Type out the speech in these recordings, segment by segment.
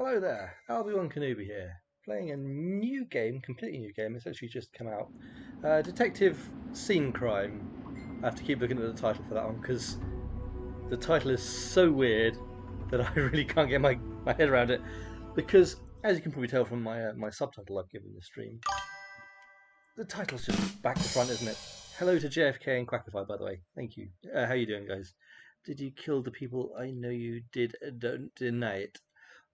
Hello there, Albie-Wan here, playing a new game, completely new game. It's actually just come out. Detective Scene Crime. I have to keep looking at the title for that one because the title is so weird that I really can't get my head around it. Because, as you can probably tell from my subtitle I've given the stream, the title's just back to front, isn't it? Hello to JFK and Quackify, by the way. Thank you. How you doing, guys? Did you kill the people? I know you did. Don't deny it.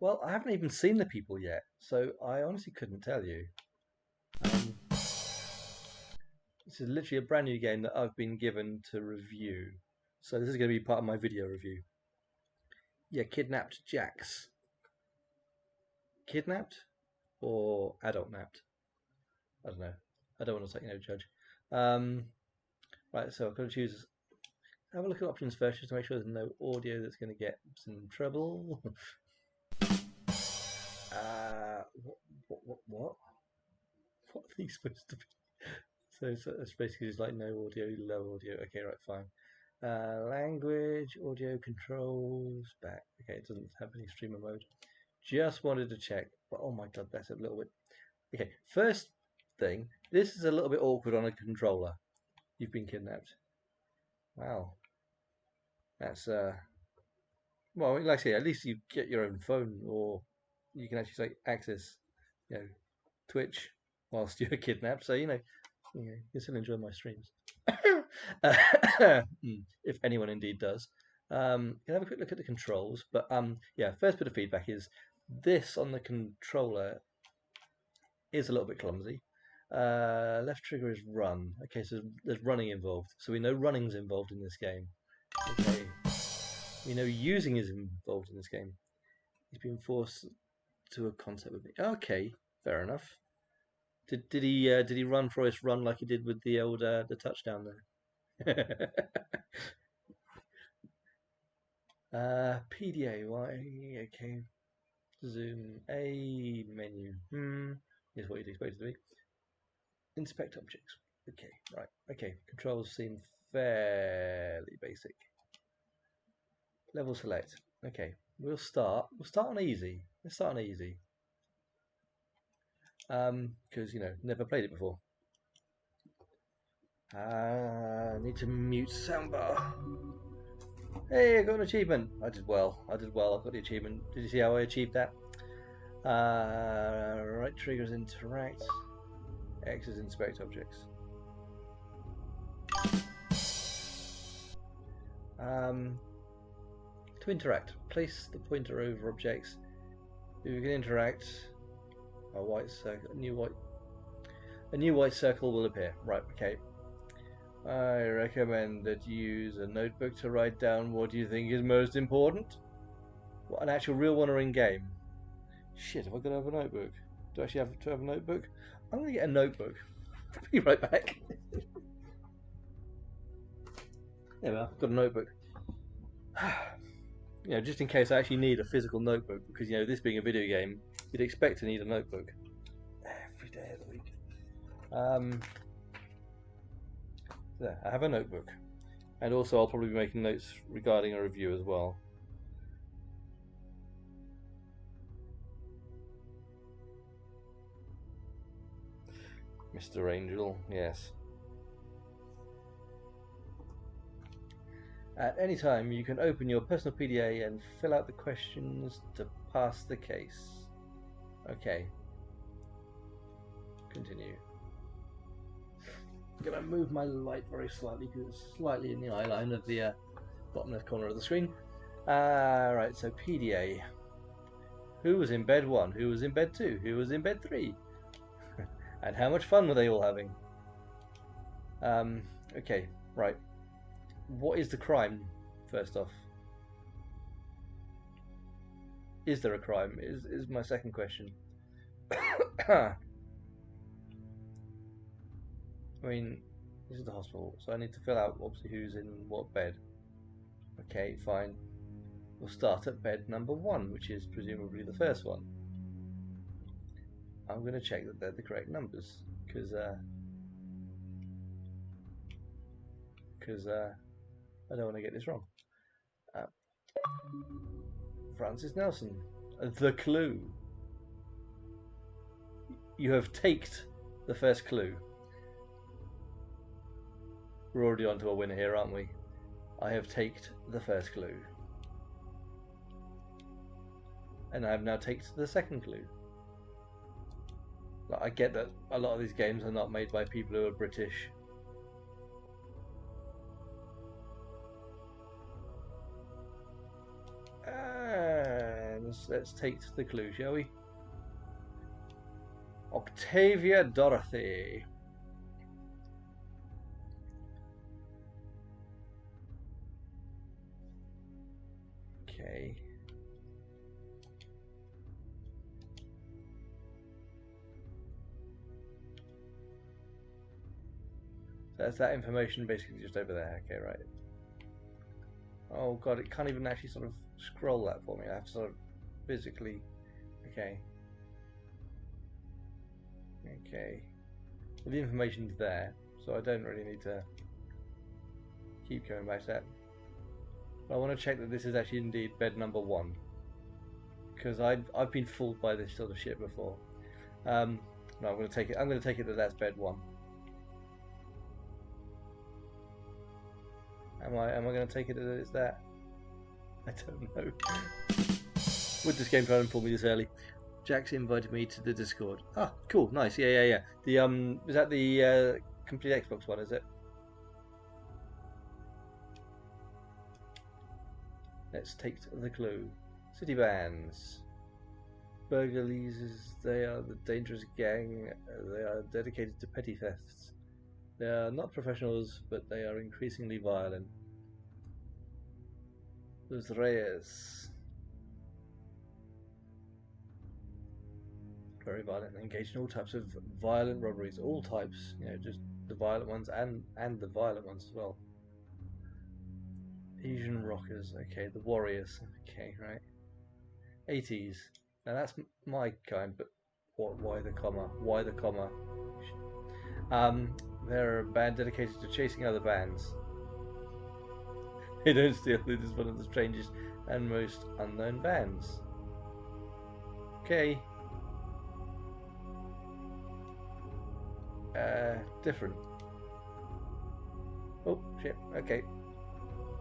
Well, I haven't even seen the people yet, so I honestly couldn't tell you. This is literally a brand new game that I've been given to review. So this is going to be part of my video review. Yeah, kidnapped Jax. Kidnapped? Or adult napped? I don't know. I don't want to take no judge. Right, so I've got to choose. Have a look at options first just to make sure there's no audio that's going to get some trouble. What? What are these supposed to be? So it's basically just like no audio, low audio. Okay, right, fine. Language, audio controls, back. Okay, it doesn't have any streamer mode. Just wanted to check. But oh my god, that's a little bit. Okay, first thing, this is a little bit awkward on a controller. You've been kidnapped. Wow. That's well, like I say, at least you get your own phone, or you can actually say access, Twitch whilst you're kidnapped. So you can still enjoy my streams. If anyone indeed does. Can have a quick look at the controls. But yeah, first bit of feedback is this on the controller is a little bit clumsy. Left trigger is run. Okay, so there's running involved. So we know running's involved in this game. Okay. We know using is involved in this game. He's been forced to a contact with me. Okay, fair enough. Did he run for us run like he did with the old the touchdown there? PDA, why? Okay. Zoom A menu. Is what you'd expect it to be. Inspect objects. Okay, right. Okay, controls seem fairly basic. Level select. Okay, we'll start. We'll start on easy. Let's start on easy. Because never played it before. Need to mute soundbar. Hey, I got an achievement. I did well. I got the achievement. Did you see how I achieved that? Right triggers interact. X is inspect objects. To interact, place the pointer over objects. You can interact. A white circle, a new white circle will appear. Right. Okay. I recommend that you use a notebook to write down what you think is most important. What, an actual real one or in game? Shit, have I got to have a notebook? Do I actually have to have a notebook? I'm going to get a notebook. Be right back. There we are, I've got a notebook. Just in case I actually need a physical notebook, because this being a video game, you'd expect to need a notebook every day of the week. There, I have a notebook, and also I'll probably be making notes regarding a review as well. Mr. Angel, yes. At any time, you can open your personal PDA and fill out the questions to pass the case. Okay. Continue. I'm going to move my light very slightly because it's slightly in the eye line of the bottom left corner of the screen. Right, so PDA. Who was in bed 1? Who was in bed 2? Who was in bed 3? And how much fun were they all having? Okay, right. What is the crime, first off? Is there a crime? Is my second question. I mean, this is the hospital, so I need to fill out obviously who's in what bed. Okay, fine. We'll start at bed number 1, which is presumably the first one. I'm going to check that they're the correct numbers, because I don't want to get this wrong. Francis Nelson, the clue. You have taked the first clue. We're already on to a winner here, aren't we? I have taked the first clue. And I have now taken the second clue. I get that a lot of these games are not made by people who are British. And let's take the clue, shall we? Octavia Dorothy. Okay. So that's that information basically just over there. Okay, right. Oh god, it can't even actually sort of scroll that for me. I have to sort of physically. Okay. Okay. Well, the information's there, so I don't really need to keep going back to that. But I want to check that this is actually indeed bed number 1, because I've been fooled by this sort of shit before. No, I'm going to take it. I'm going to take it that that's bed 1. Am I going to take it that it's that? I don't know. Would this game try and pull me this early? Jack's invited me to the Discord. Ah, cool, nice. Yeah. The is that the complete Xbox one? Is it? Let's take the clue. City bands. Burglaries. They are the dangerous gang. They are dedicated to petty thefts. They are not professionals, but they are increasingly violent. Los Reyes. Very violent and engaged in all types of violent robberies. All types, you know, just the violent ones and the violent ones as well. Asian rockers. Okay, the Warriors. Okay, right. 80s. Now that's my kind, but what? Why the comma? Why the comma? They're a band dedicated to chasing other bands. They don't steal. It is one of the strangest and most unknown bands. Okay. Different. Oh shit. Okay.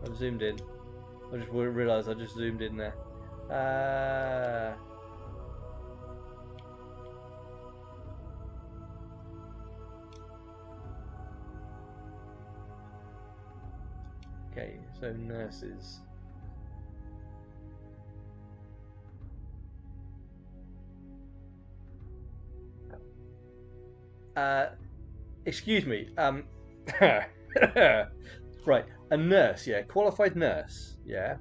I've zoomed in. I just realised I just zoomed in there. Okay, so nurses. Excuse me. Right, a nurse, yeah, qualified nurse, yeah,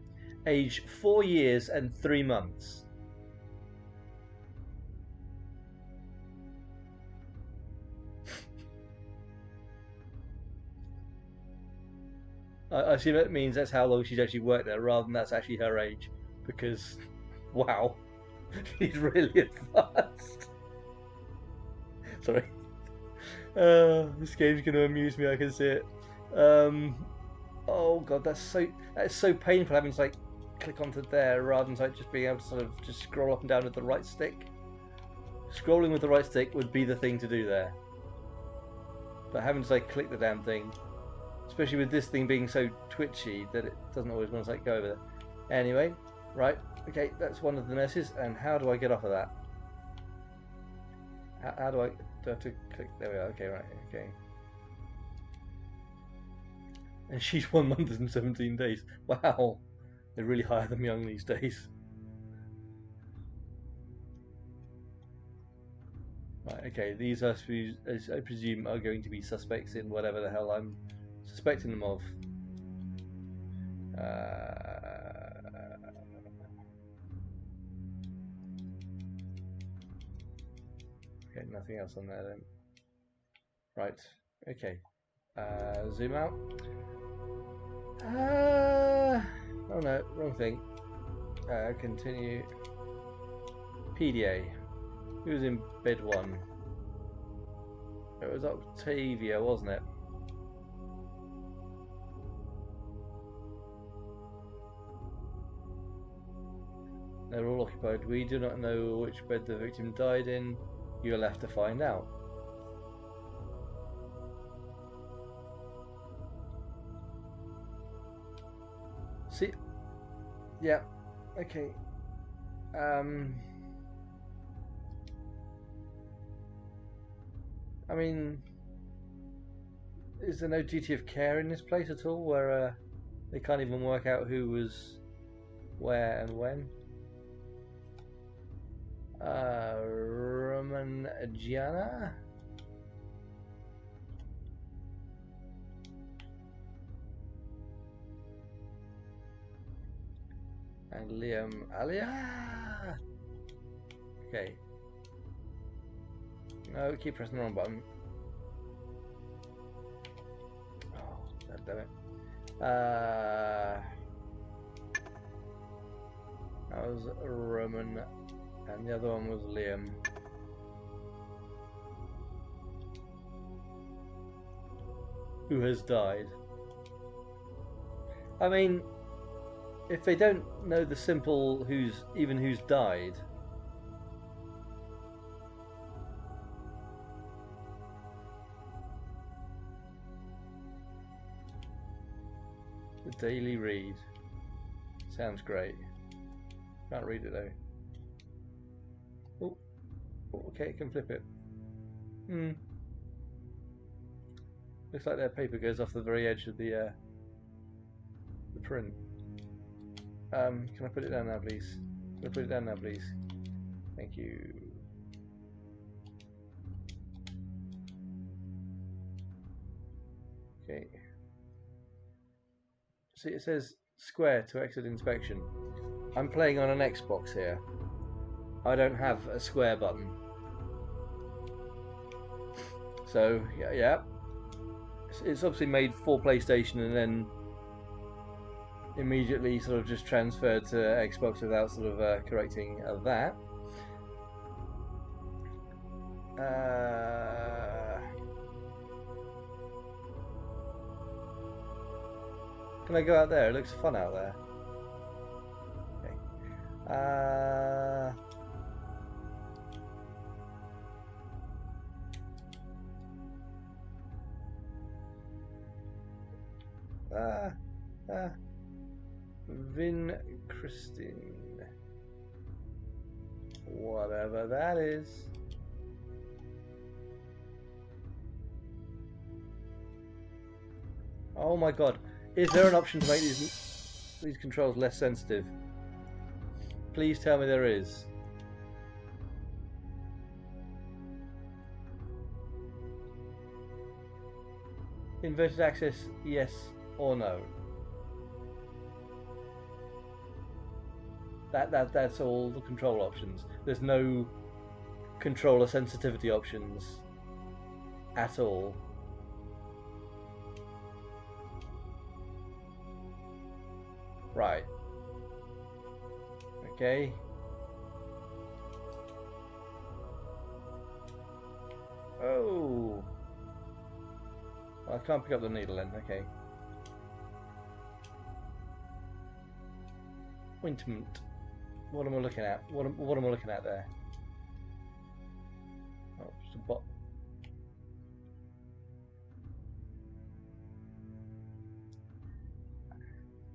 age 4 years and 3 months. I assume that means that's how long she's actually worked there, rather than that's actually her age, because, wow, she's really advanced. Sorry. This game's going to amuse me. I can see it. Oh god, that's so painful having to like click onto there rather than like just being able to sort of just scroll up and down with the right stick. Scrolling with the right stick would be the thing to do there, but having to like click the damn thing, especially with this thing being so twitchy that it doesn't always want to like go over there. Anyway, right, okay, that's one of the nurses, and how do I get off of that? How do I have to click? There we are. Okay, right, okay. And she's 1 month and 17 days. Wow, they really hire them young these days. Right, okay, these I presume are going to be suspects in whatever the hell I'm suspecting them of. Okay, nothing else on there then. Right, okay. Zoom out. Oh no, wrong thing. Continue. PDA. Who's in bed 1? It was Octavia, wasn't it? They're all occupied. We do not know which bed the victim died in. You'll have to find out. See? Yeah. Okay. I mean, is there no duty of care in this place at all, where they can't even work out who was where and when? Roman Gianna? And Liam Alia. Okay. No, keep pressing the wrong button. Oh, God damn it. That was Roman, and the other one was Liam. Who has died. I mean, if they don't know the simple who's died. The Daily Read. Sounds great. Can't read it though. Oh, okay, can flip it. Looks like their paper goes off the very edge of the print. Can I put it down now, please? Can I put it down now, please? Thank you. Okay. See, it says square to exit inspection. I'm playing on an Xbox here. I don't have a square button. So, yeah. It's obviously made for PlayStation and then immediately sort of just transferred to Xbox without sort of correcting that. Can I go out there? It looks fun out there. Okay. Vin Christine. Whatever that is. Oh my god. Is there an option to make these controls less sensitive? Please tell me there is. Inverted access, yes or no? That's all the control options. There's no controller sensitivity options at all. Right. Okay. Oh. Well, I can't pick up the needle then. Okay. Ointment. What am I looking at? What am I looking at there? Oh, just a bot.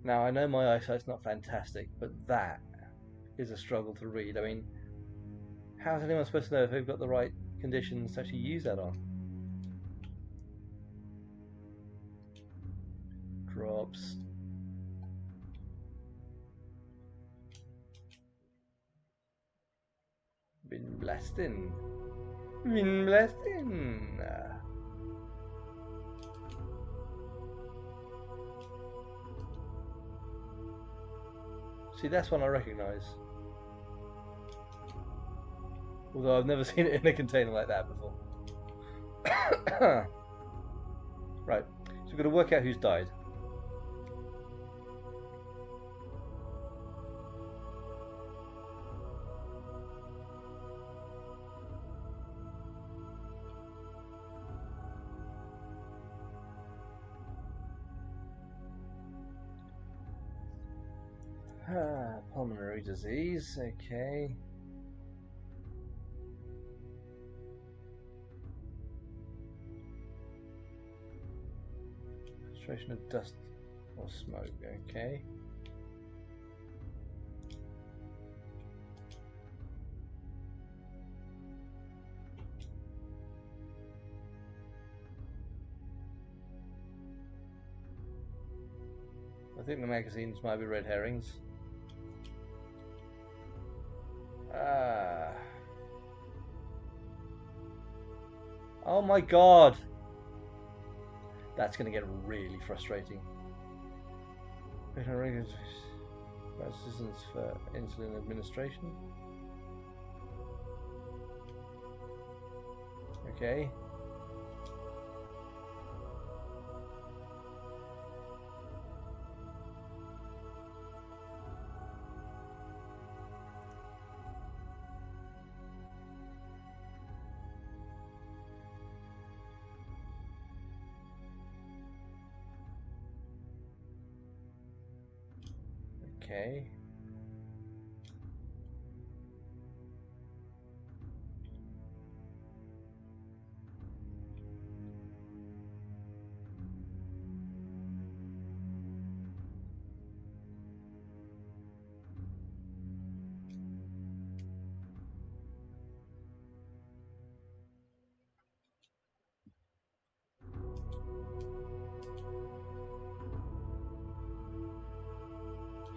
Now I know my eyesight's not fantastic, but that is a struggle to read. I mean, how's anyone supposed to know if they've got the right conditions to actually use that on? Drops. Been blasting. Been blasting. See, that's one I recognise. Although I've never seen it in a container like that before. Right, so we've got to work out who's died. Pulmonary disease, okay. Concentration of dust or smoke, okay. I think the magazines might be red herrings. Oh my god! That's going to get really frustrating. Resistance for insulin administration. Okay. Okay.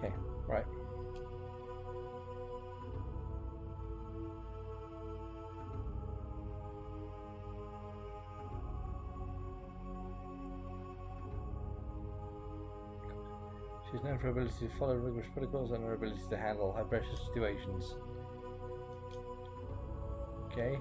Okay, right. She's known for her ability to follow rigorous protocols and her ability to handle high pressure situations. Okay.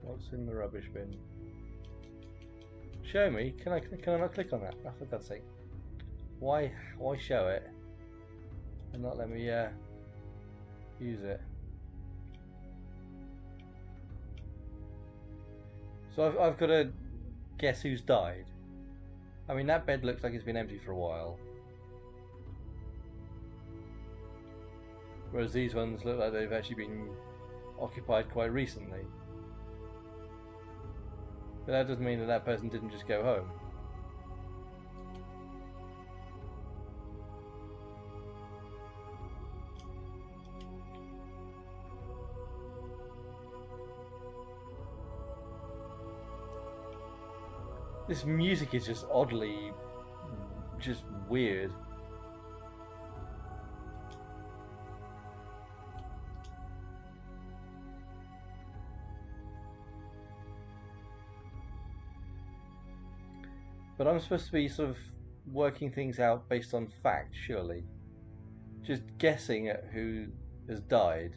What's in the rubbish bin? Show me. Can I not click on that? Oh, for God's sake! Why show it and not let me use it? So I've got to guess who's died. I mean, that bed looks like it's been empty for a while, whereas these ones look like they've actually been occupied quite recently. But that doesn't mean that that person didn't just go home. This music is just oddly, just weird. But I'm supposed to be sort of working things out based on fact, surely. Just guessing at who has died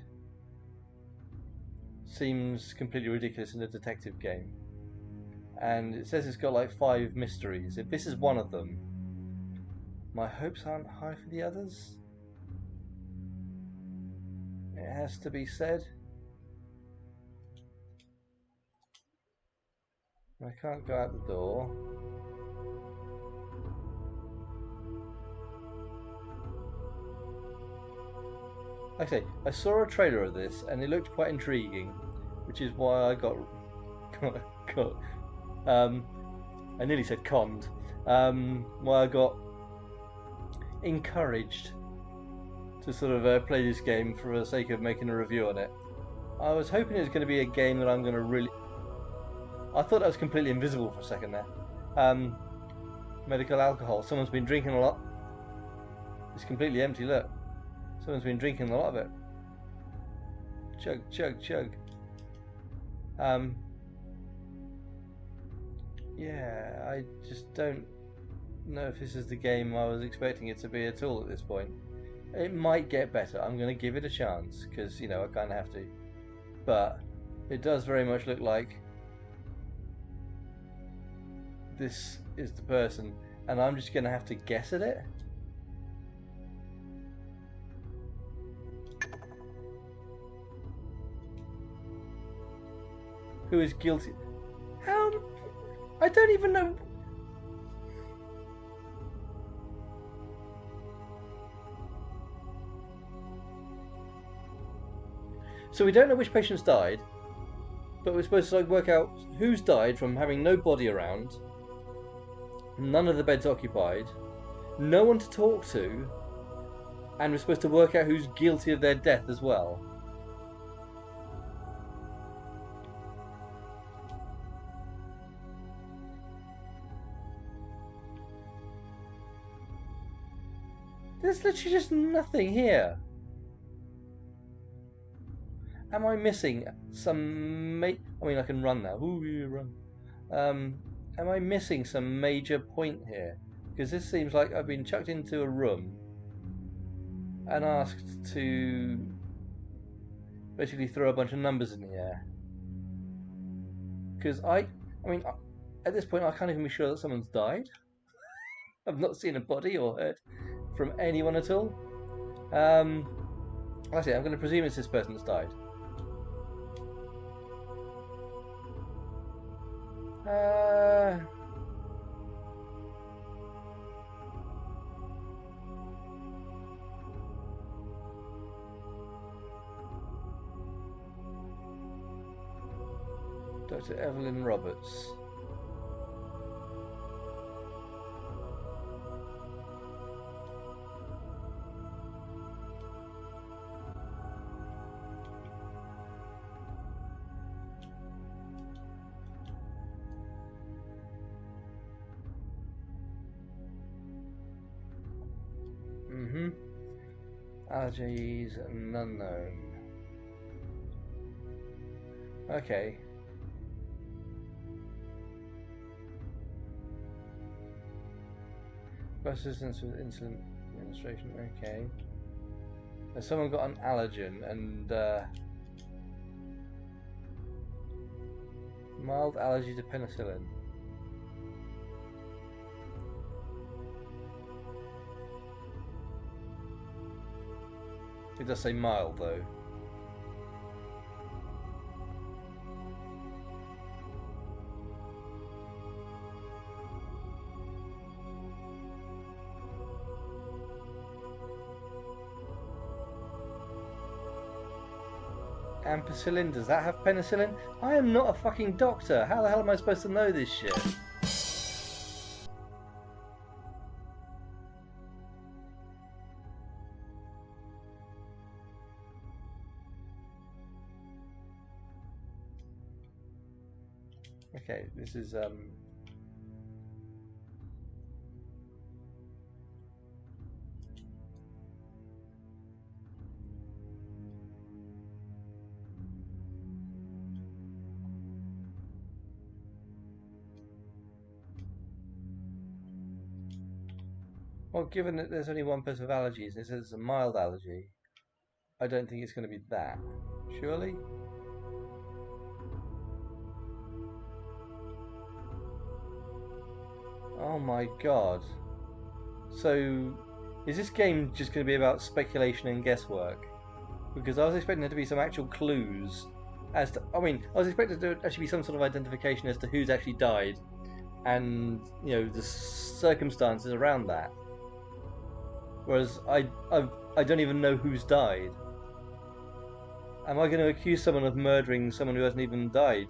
seems completely ridiculous in a detective game. And it says it's got like 5 mysteries. If this is one of them, my hopes aren't high for the others. It has to be said. I can't go out the door. Like I say, I saw a trailer of this and it looked quite intriguing, which is why I got I nearly said conned. Why I got encouraged to sort of play this game for the sake of making a review on it. I was hoping it was going to be a game that I'm going to really. I thought that was completely invisible for a second there. Medical alcohol. Someone's been drinking a lot. It's completely empty. Look. Someone's been drinking a lot of it. Chug, chug, chug. Yeah, I just don't know if this is the game I was expecting it to be at all at this point. It might get better. I'm going to give it a chance because, you know, I kind of have to. But it does very much look like this is the person, and I'm just going to have to guess at it. Who is guilty? How? I don't even know. So we don't know which patients died, but we're supposed to like work out who's died from having no body around, none of the beds occupied, no one to talk to, and we're supposed to work out who's guilty of their death as well. There's literally just nothing here. Am I missing some? I mean, I can run now. Ooh, yeah, run. Am I missing some major point here? Because this seems like I've been chucked into a room and asked to basically throw a bunch of numbers in the air. Because I mean, at this point, I can't even be sure that someone's died. I've not seen a body or heard from anyone at all. Actually, I'm going to presume it's this person that's died. Dr. Evelyn Roberts. Allergies unknown. Okay. Persistence with insulin administration. Okay. Has someone got an allergen and mild allergy to penicillin? It does say mild though. Ampicillin, does that have penicillin? I am not a fucking doctor. How the hell am I supposed to know this shit? Okay, this is well, given that there's only one person with allergies and it says it's a mild allergy, I don't think it's going to be that. Surely? Oh my god. So, is this game just going to be about speculation and guesswork? Because I was expecting there to be some actual clues as to. I mean, I was expecting there to actually be some sort of identification as to who's actually died and, you know, the circumstances around that. Whereas I don't even know who's died. Am I going to accuse someone of murdering someone who hasn't even died?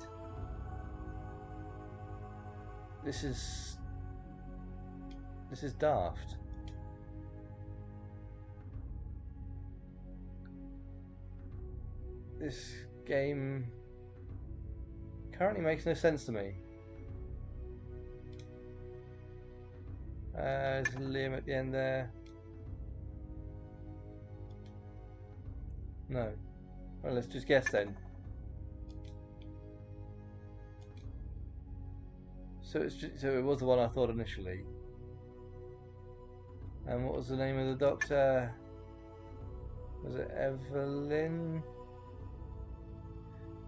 This is daft. This game currently makes no sense to me. There's Liam at the end there. No. Well, let's just guess then. So it was the one I thought initially. And what was the name of the doctor? Was it Evelyn?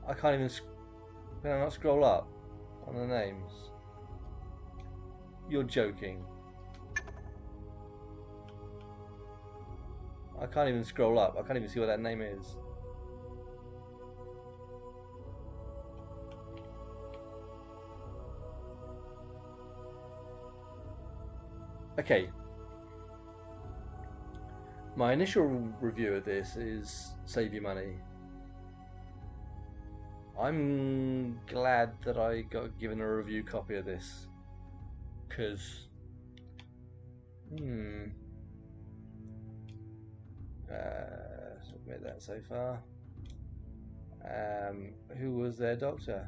I can't even. Can I not scroll up on the names? You're joking. I can't even scroll up. I can't even see what that name is. Okay. My initial review of this is save your money. I'm glad that I got given a review copy of this, because submit that so far. Who was their doctor?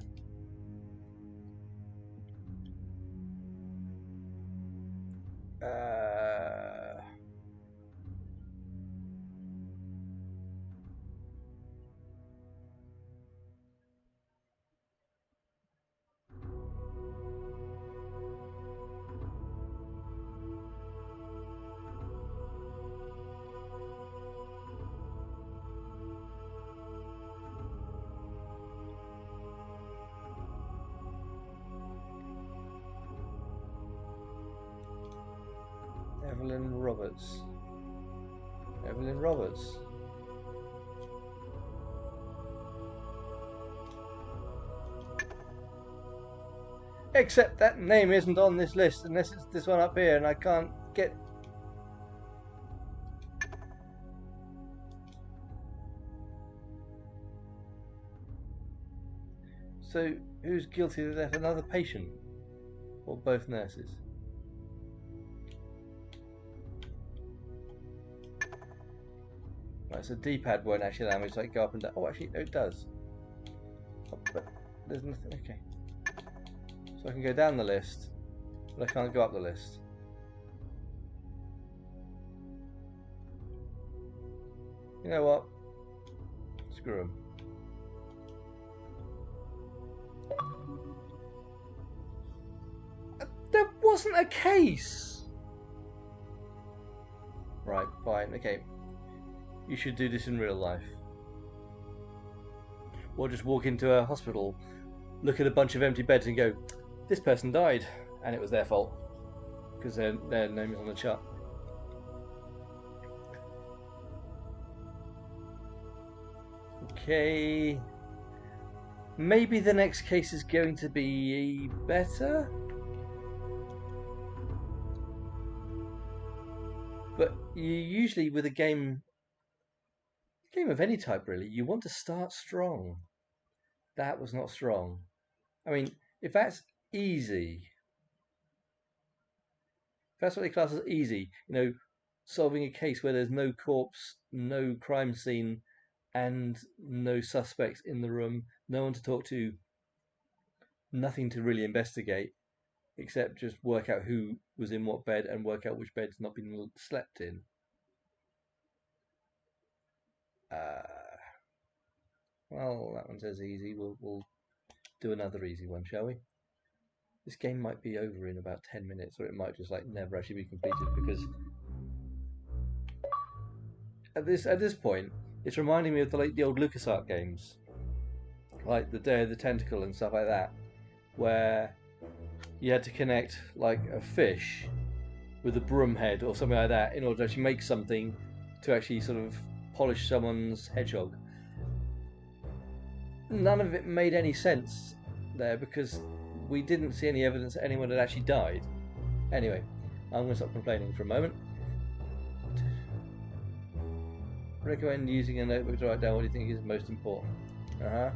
Evelyn Roberts. Evelyn Roberts. Except that name isn't on this list unless it's this one up here, and I can't get. So, who's guilty of the death? Another patient? Or both nurses? Right, so D-pad won't actually allow me to like go up and down. Oh, actually, no, it does. Oh, but there's nothing. Okay. So I can go down the list, but I can't go up the list. You know what? Screw them. There wasn't a case! Right, fine, okay. You should do this in real life. Or just walk into a hospital, look at a bunch of empty beds and go, this person died, and it was their fault. Because their name is on the chart. Okay. Maybe the next case is going to be better? But you usually, with a game of any type really, you want to start strong. That was not strong. I mean, if that's easy, if that's what they class as easy, you know, solving a case where there's no corpse, no crime scene, and no suspects in the room, no one to talk to, nothing to really investigate, except just work out who was in what bed and work out which bed's not been slept in. Well, that one says easy. We'll do another easy one, shall we? This game might be over in about 10 minutes, or it might just like never actually be completed, because at this point it's reminding me of the old LucasArts games, like the Day of the Tentacle and stuff like that, where you had to connect like a fish with a broom head or something like that in order to actually make something to actually sort of polish someone's hedgehog. None of it made any sense there, because we didn't see any evidence that anyone had actually died. Anyway, I'm going to stop complaining for a moment. Recommend using a notebook to write down what you think is most important. I'm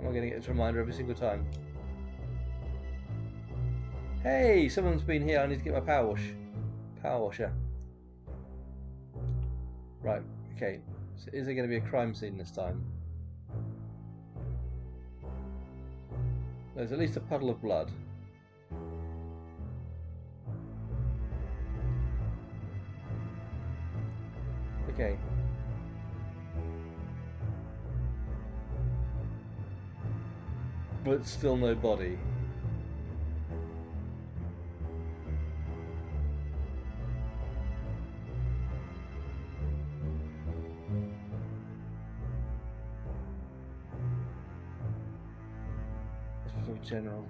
going to get this reminder every single time. Hey, someone's been here. I need to get my power washer. Right, okay. So is there going to be a crime scene this time? There's at least a puddle of blood. Okay. But still no body. of general.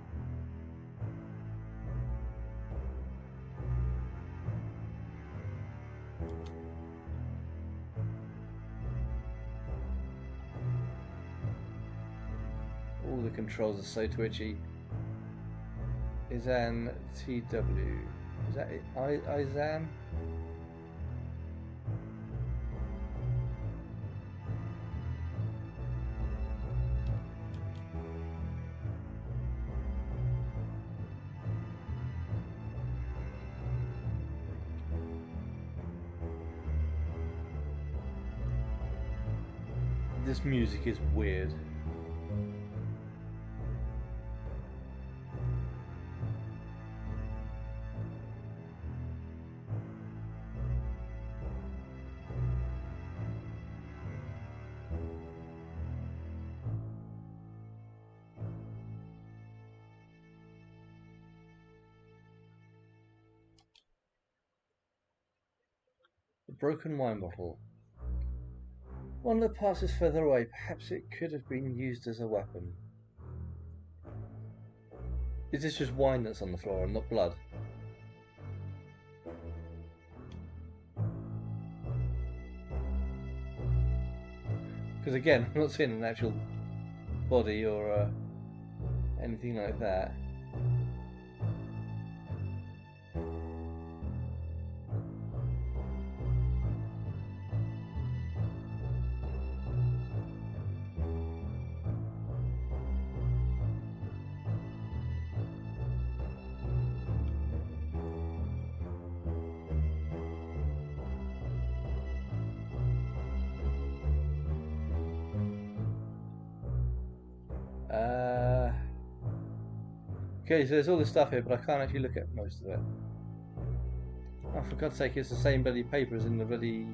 All the controls are so twitchy. Izan TW. Is that it? Izan? This music is weird. The broken wine bottle. One of the parts is further away. Perhaps it could have been used as a weapon. Is this just wine that's on the floor and not blood? Because again, I'm not seeing an actual body or anything like that. Okay, so there's all this stuff here, but I can't actually look at most of it. Oh, for God's sake, it's the same bloody paper as in the bloody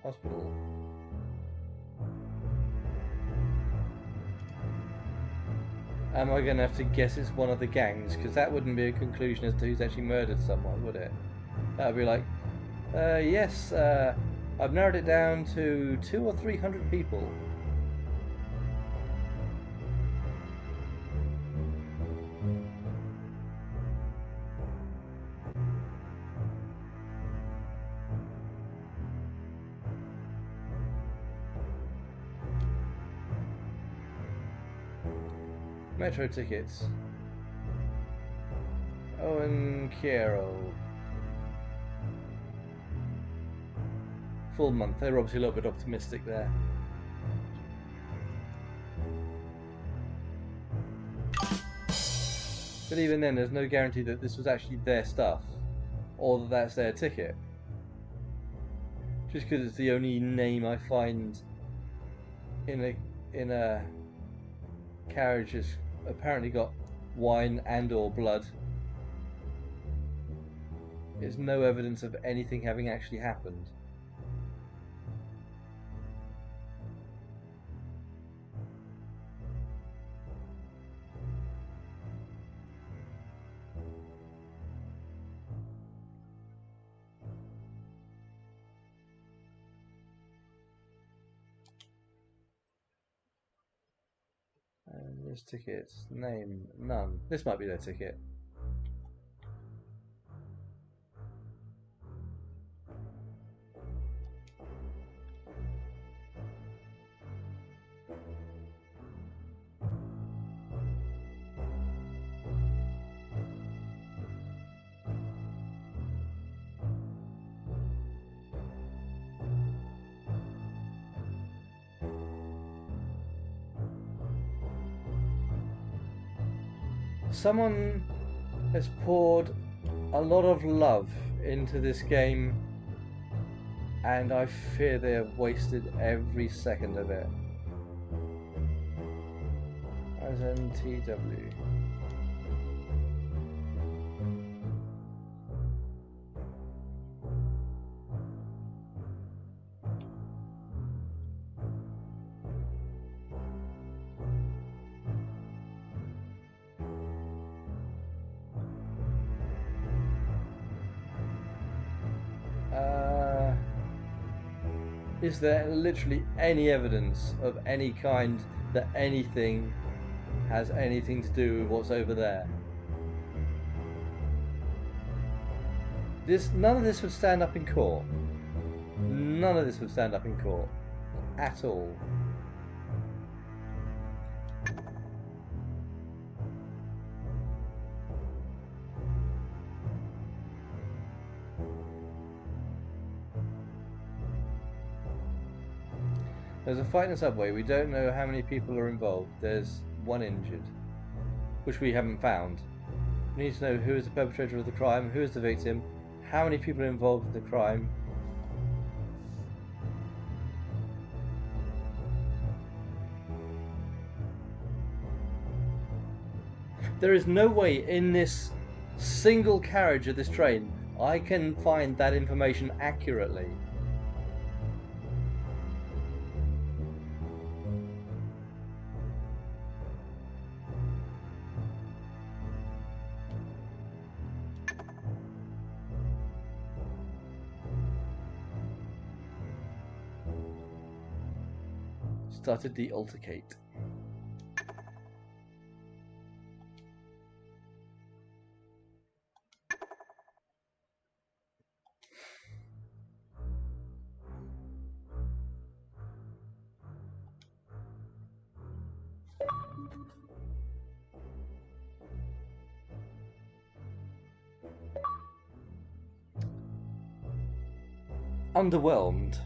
hospital. Am I going to have to guess it's one of the gangs? Because that wouldn't be a conclusion as to who's actually murdered someone, would it? That would be like, yes, I've narrowed it down to 200 or 300 people. Metro tickets. Owen Carroll. Full month. They were obviously a little bit optimistic there. But even then, there's no guarantee that this was actually their stuff, or that that's their ticket. Just because it's the only name I find in a carriage has apparently got wine and/or blood. There's no evidence of anything having actually happened. And there's tickets. Name, none. This might be their ticket. Someone has poured a lot of love into this game, and I fear they have wasted every second of it. As NTW. Is there literally any evidence of any kind that anything has anything to do with what's over there. None of this would stand up in court. None of this would stand up in court. At all. There's a fight in the subway. We don't know how many people are involved. There's one injured, which we haven't found. We need to know who is the perpetrator of the crime, who is the victim, how many people are involved in the crime. There is no way in this single carriage of this train I can find that information accurately. Started the altercate. Underwhelmed.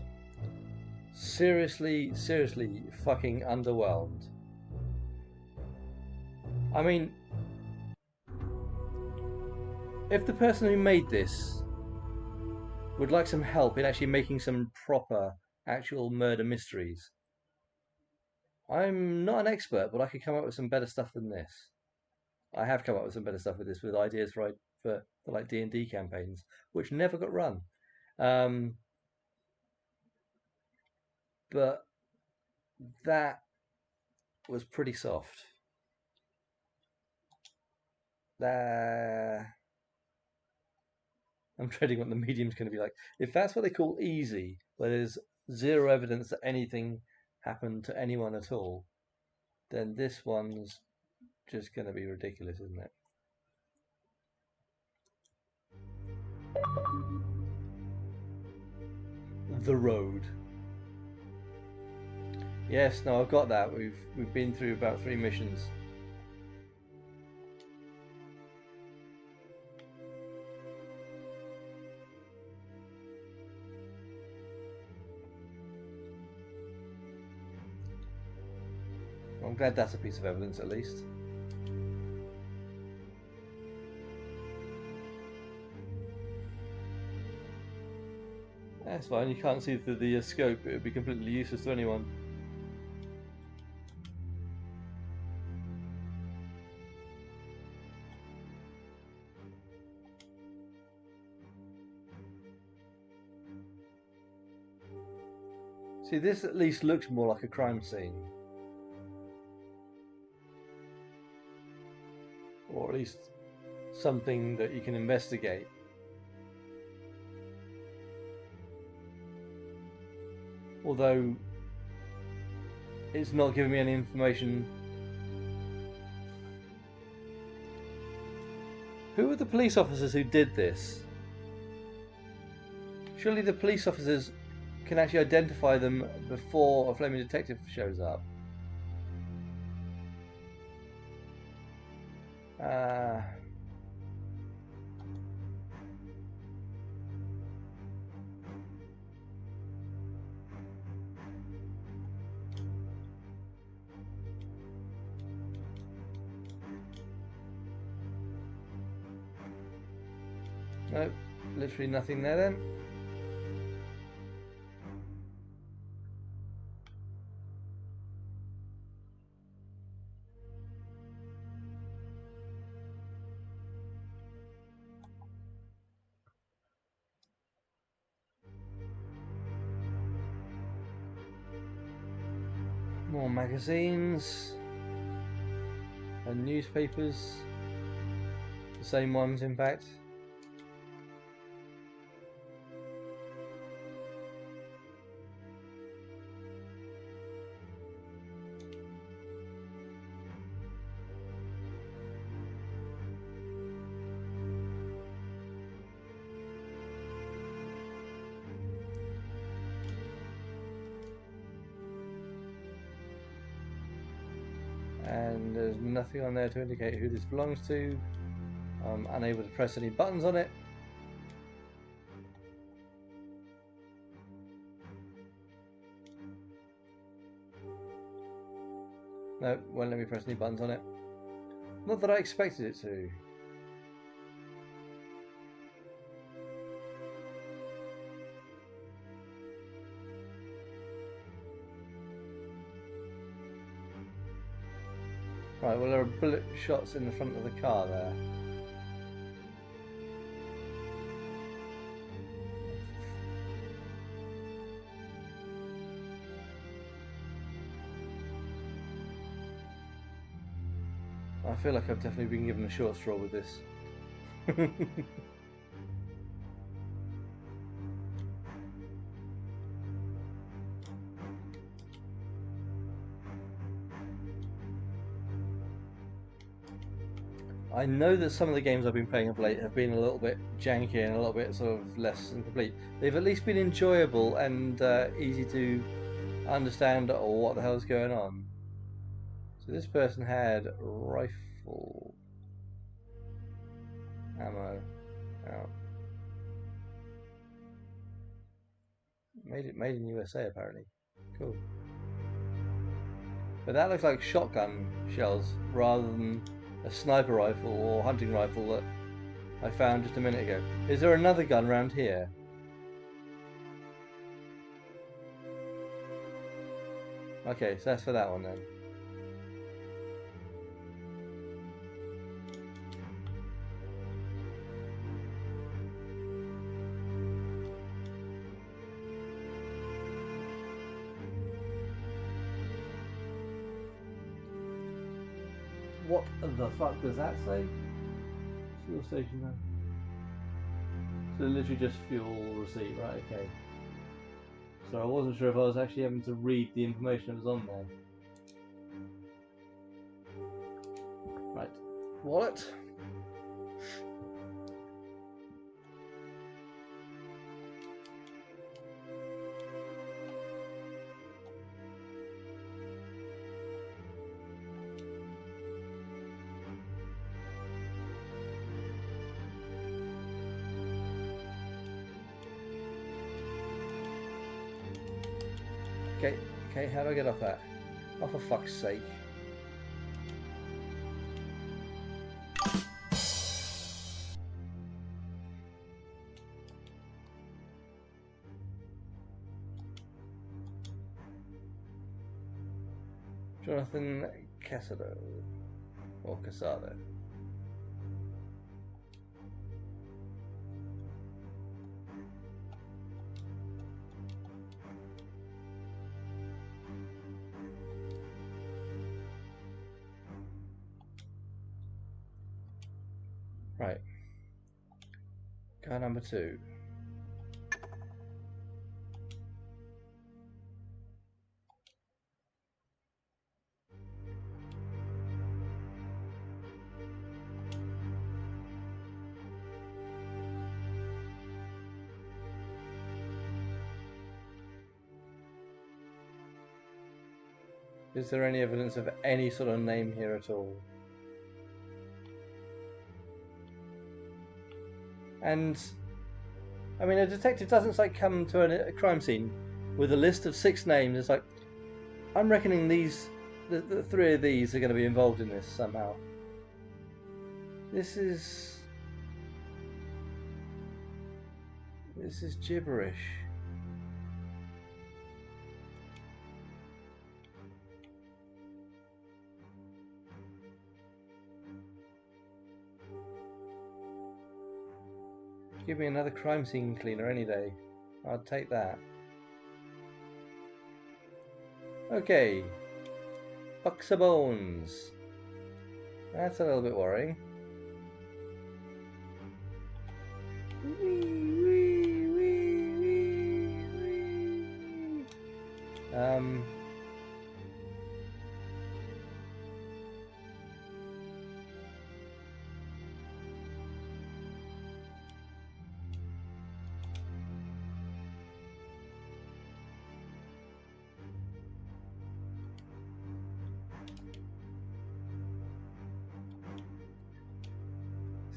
Seriously fucking underwhelmed. I mean, if the person who made this would like some help in actually making some proper actual murder mysteries, I'm not an expert, but I could come up with some better stuff than this. I have come up with some better stuff with this, with ideas for like D&D campaigns, which never got run. But that was pretty soft. I'm treading what the medium's going to be like. If that's what they call easy, where there's zero evidence that anything happened to anyone at all, then this one's just going to be ridiculous, isn't it? The road. Yes, no, I've got that. We've been through about 3 missions. I'm glad that's a piece of evidence at least. That's fine, you can't see through the scope, it would be completely useless to anyone. See, this at least looks more like a crime scene. Or at least something that you can investigate. Although it's not giving me any information. Who are the police officers who did this? Surely the police officers can actually identify them before a flaming detective shows up. Nope, literally nothing there then. More magazines and newspapers. The same ones, in fact. And there's nothing on there to indicate who this belongs to. I'm unable to press any buttons on it. No, won't let me press any buttons on it. Not that I expected it to. Right, well there are bullet shots in the front of the car there. I feel like I've definitely been given a short straw with this. I know that some of the games I've been playing of late have been a little bit janky and a little bit sort of less incomplete. They've at least been enjoyable and easy to understand or what the hell's going on. So this person had rifle ammo out. Made in USA apparently. Cool. But that looks like shotgun shells rather than a sniper rifle or hunting rifle that I found just a minute ago. Is there another gun around here? Okay, so that's for that one then. What the fuck does that say? Fuel station there. So literally just fuel receipt, right, okay. So I wasn't sure if I was actually having to read the information that was on there. Right, wallet. Okay, how do I get off that? Oh, for fuck's sake. Jonathan Casado. Or Casado. Right. Car number 2. Is there any evidence of any sort of name here at all? And I mean, a detective doesn't like come to a crime scene with a list of 6 names. It's like, I'm reckoning the 3 of these are going to be involved in this somehow. This is gibberish. Give me another crime scene cleaner any day. I'd take that. Okay. Box of bones. That's a little bit worrying.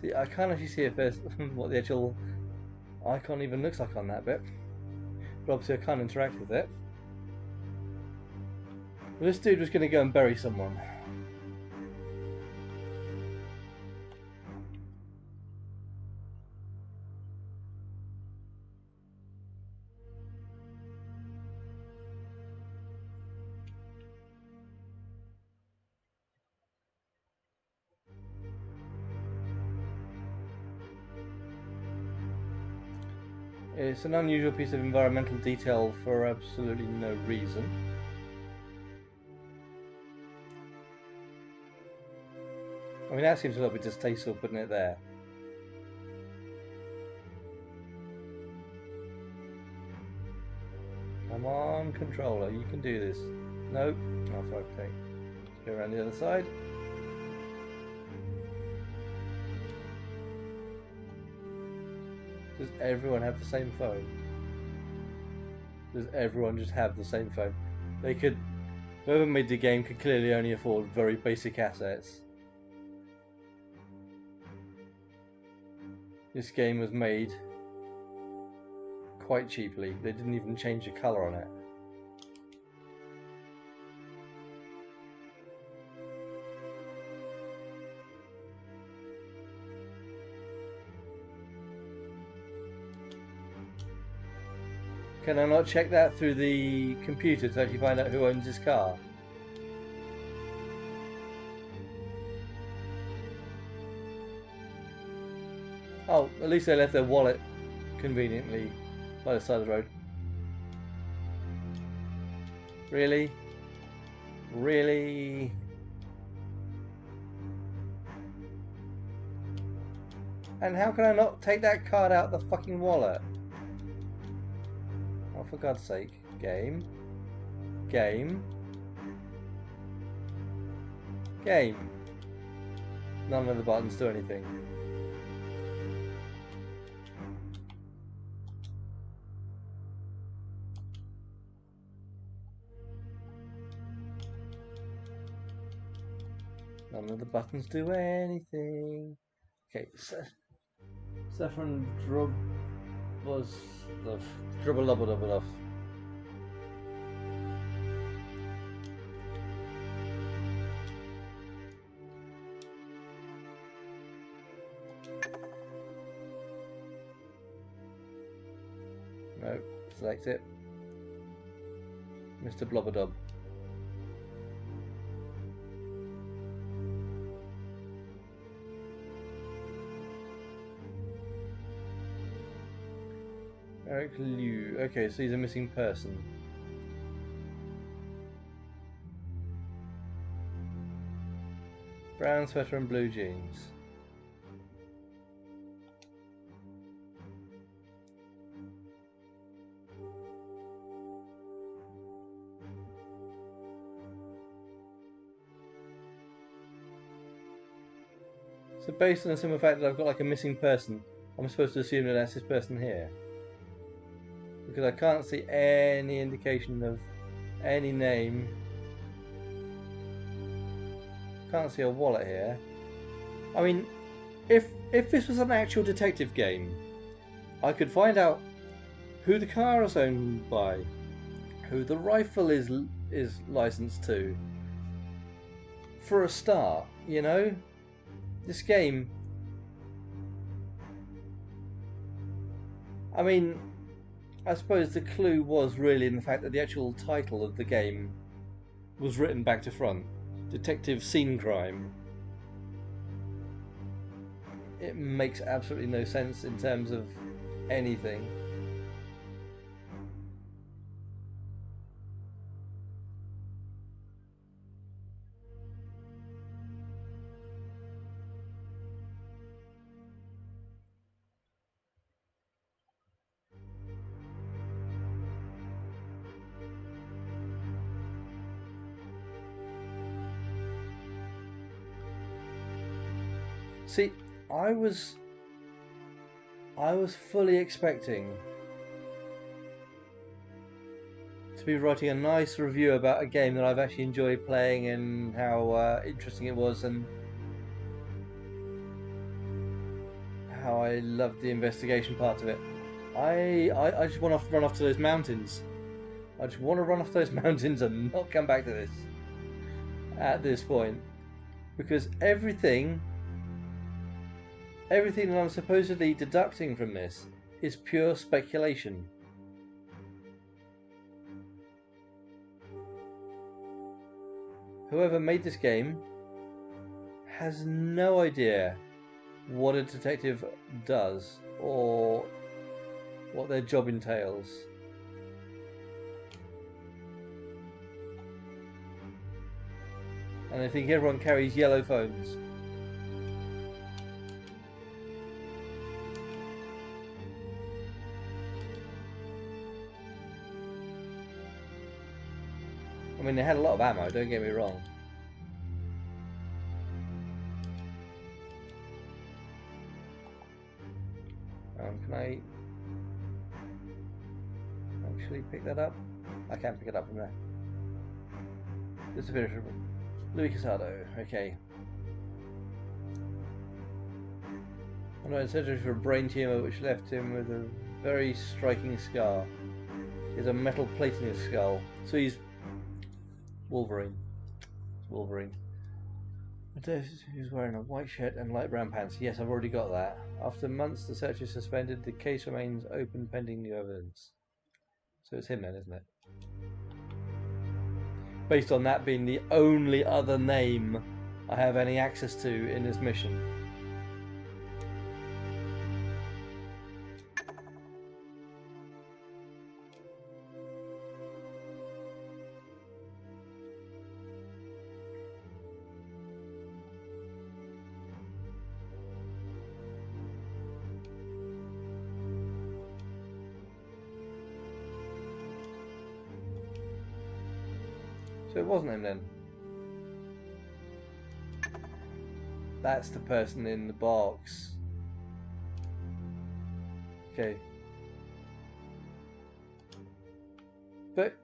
See, I can't actually see if there's what the actual icon even looks like on that bit. But obviously I can't interact with it. Well, this dude was going to go and bury someone. It's an unusual piece of environmental detail for absolutely no reason. I mean, that seems a little bit distasteful putting it there. Come on, controller, you can do this. Nope. Oh, fuck, okay. Let's go around the other side. Does everyone have the same phone? Does everyone just have the same phone? They could... Whoever made the game could clearly only afford very basic assets. This game was made quite cheaply. They didn't even change the colour on it. Can I not check that through the computer to actually find out who owns this car? Oh, at least they left their wallet conveniently by the side of the road. Really? Really? And how can I not take that card out of the fucking wallet? Oh, for God's sake. Game. Game. Game. None of the buttons do anything. None of the buttons do anything. Okay, Saffron Drub was the Drubba-lubba-dubba-duff. No, select it. Mr. Blobberdub. Eric Liu. Okay, so he's a missing person. Brown sweater and blue jeans. So based on the simple fact that I've got like a missing person, I'm supposed to assume that that's this person here. Because I can't see any indication of any name. Can't see a wallet here. I mean, if this was an actual detective game, I could find out who the car is owned by, who the rifle is licensed to. For a start, you know, this game. I mean, I suppose the clue was really in the fact that the actual title of the game was written back to front. Detective Scene Crime. It makes absolutely no sense in terms of anything. See, I was fully expecting to be writing a nice review about a game that I've actually enjoyed playing and how interesting it was, and how I loved the investigation part of it. I just want to run off to those mountains. I just want to run off those mountains and not come back to this at this point, because everything that I'm supposedly deducting from this is pure speculation. Whoever made this game has no idea what a detective does or what their job entails. And I think everyone carries yellow phones. I mean, they had a lot of ammo, don't get me wrong. Can I actually pick that up? I can't pick it up from there. Disappearance from Louis Casado. Okay. I know it's surgery for a brain tumour which left him with a very striking scar. He has a metal plate in his skull. So he's Wolverine. Wolverine. He's wearing a white shirt and light brown pants. Yes, I've already got that. After months, the search is suspended. The case remains open pending new evidence. So it's him then, isn't it? Based on that being the only other name I have any access to in this mission. So it wasn't him then. That's the person in the box. Okay. But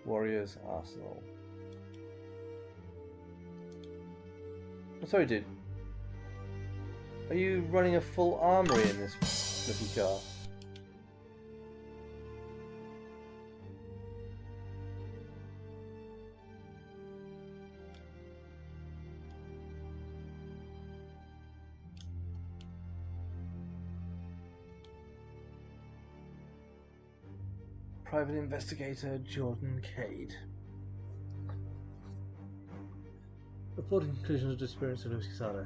Warriors Arsenal. I'm sorry, dude. Are you running a full armory in this little car? Private Investigator Jordan Cade. Reporting conclusions of disappearance of Louis Casado.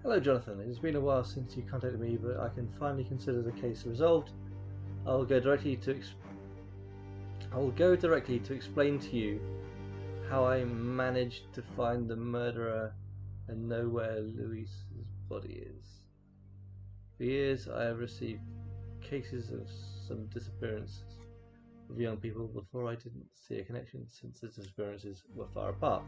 Hello, Jonathan. It has been a while since you contacted me, but I can finally consider the case resolved. I will go directly to explain to you how I managed to find the murderer and know where Louis's body is. For years, I have received cases of some disappearances of young people before I didn't see a connection since the disappearances were far apart.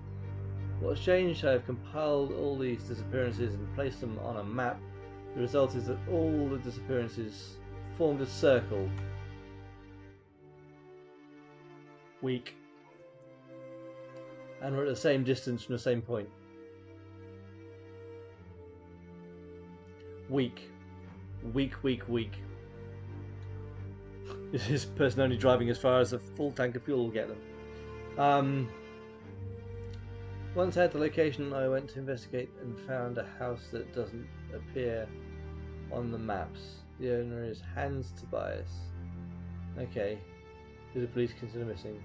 What has changed? I have compiled all these disappearances and placed them on a map. The result is that all the disappearances formed a circle. Weak. And we're at the same distance from the same point. Weak. Weak, weak, weak. This person only driving as far as a full tank of fuel will get them. Once I had the location, I went to investigate and found a house that doesn't appear on the maps. The owner is Hans Tobias. Okay. Who the police consider missing.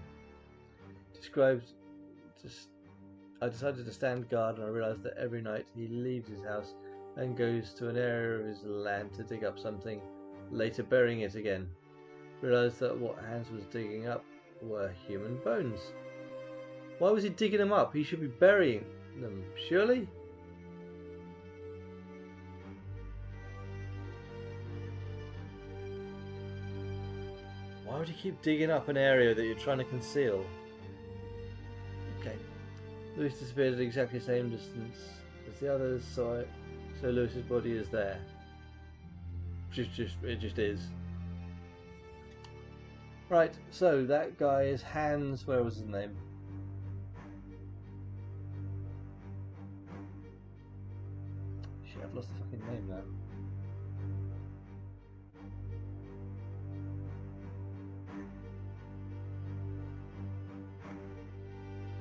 I decided to stand guard, and I realised that every night he leaves his house and goes to an area of his land to dig up something, later burying it again. Realised that what Hans was digging up were human bones. Why was he digging them up? He should be burying them, surely? Why would you keep digging up an area that you're trying to conceal? Okay. Louis disappeared at exactly the same distance as the others, so Louis's body is there. It just is. Right, so that guy is Hans. Where was his name? Shit, I've lost the fucking name now.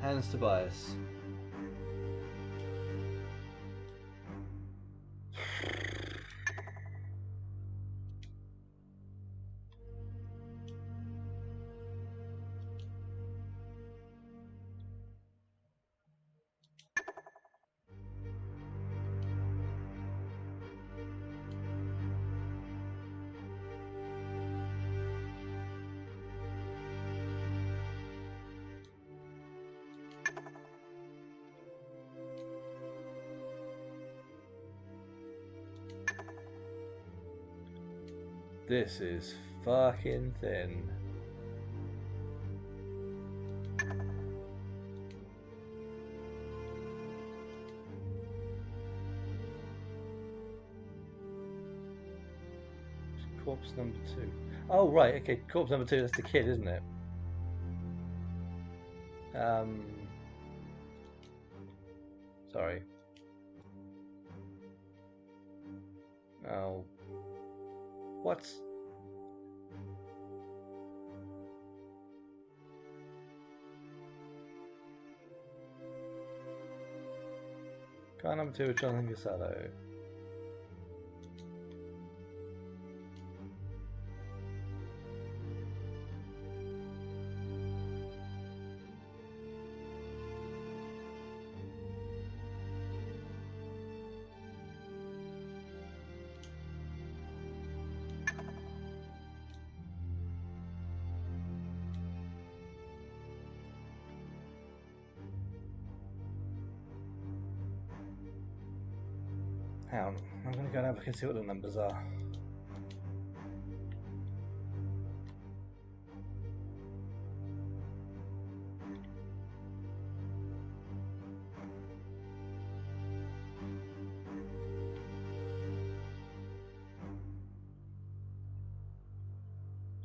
Hans Tobias. This is fucking thin. Corpse number 2. Oh right, okay. Corpse number 2. That's the kid, isn't it? Sorry. Oh. What? Car number 2 is Jonathan Gasello. Hang on, I'm going to go and have a look and see what the numbers are.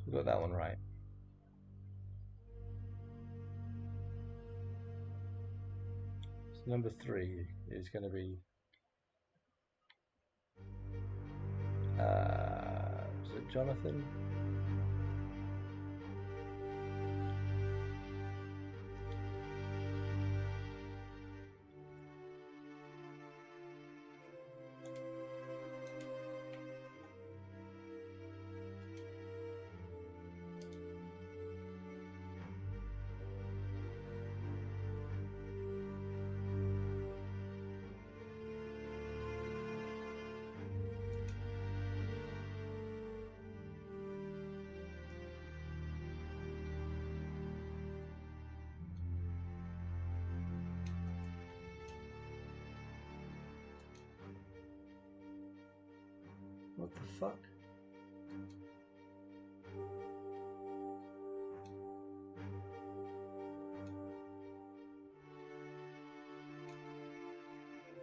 We got that one right. So number 3 is going to be is it Jonathan? What the fuck?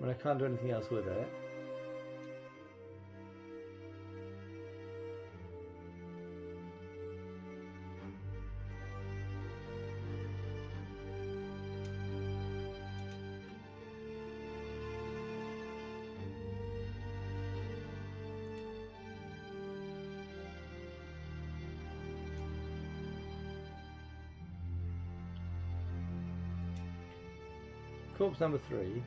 I mean, I can't do anything else with it. Corpse number 3.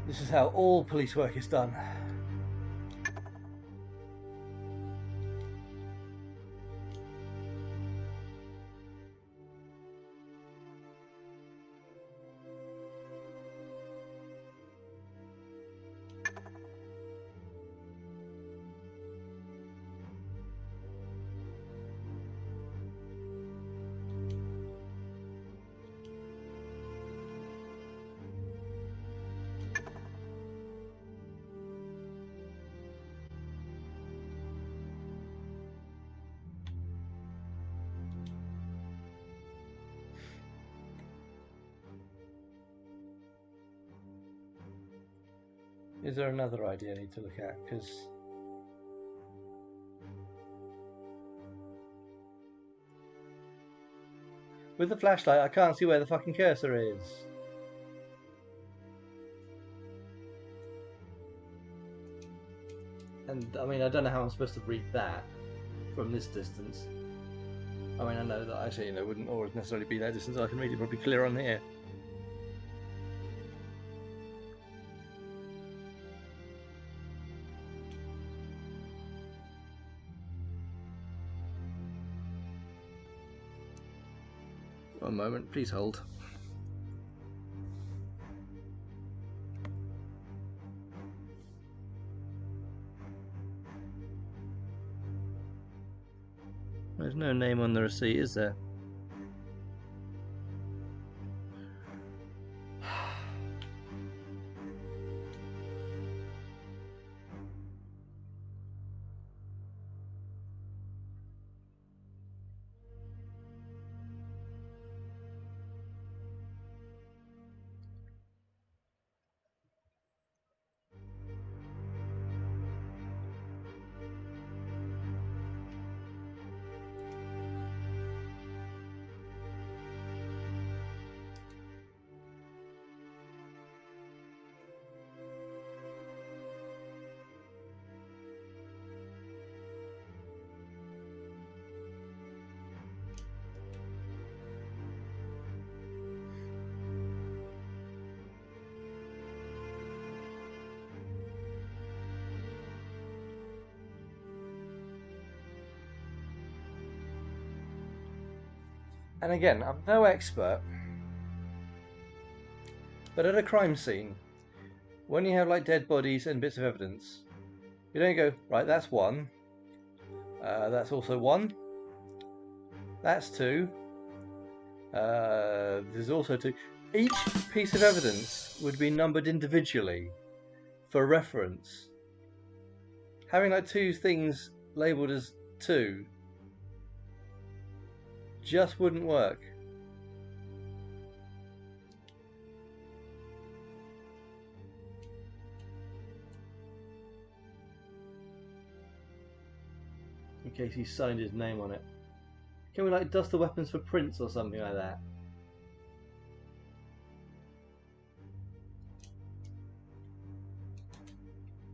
This is how all police work is done. Is there another idea I need to look at? Because with the flashlight, I can't see where the fucking cursor is. And I mean, I don't know how I'm supposed to read that from this distance. I mean, I know that actually, you know, wouldn't always necessarily be that distance. I can read it probably clear on here. One moment, please hold. There's no name on the receipt, is there? And again, I'm no expert, but at a crime scene, when you have like dead bodies and bits of evidence, you don't go, right, that's one, that's also one, that's two, there's also two. Each piece of evidence would be numbered individually for reference. Having like two things labelled as two just wouldn't work. In case he signed his name on it. Can we like dust the weapons for prints or something like that?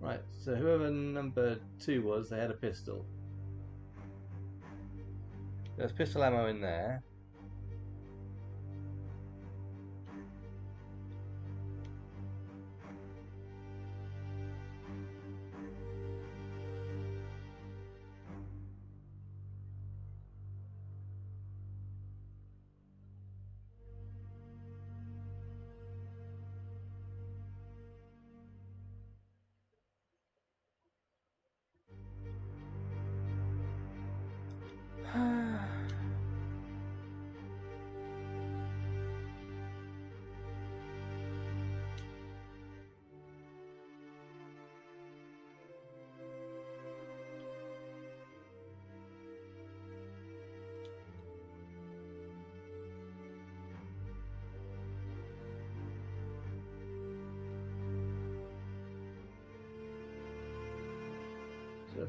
Right, so whoever number 2 was, they had a pistol. There's pistol ammo in there.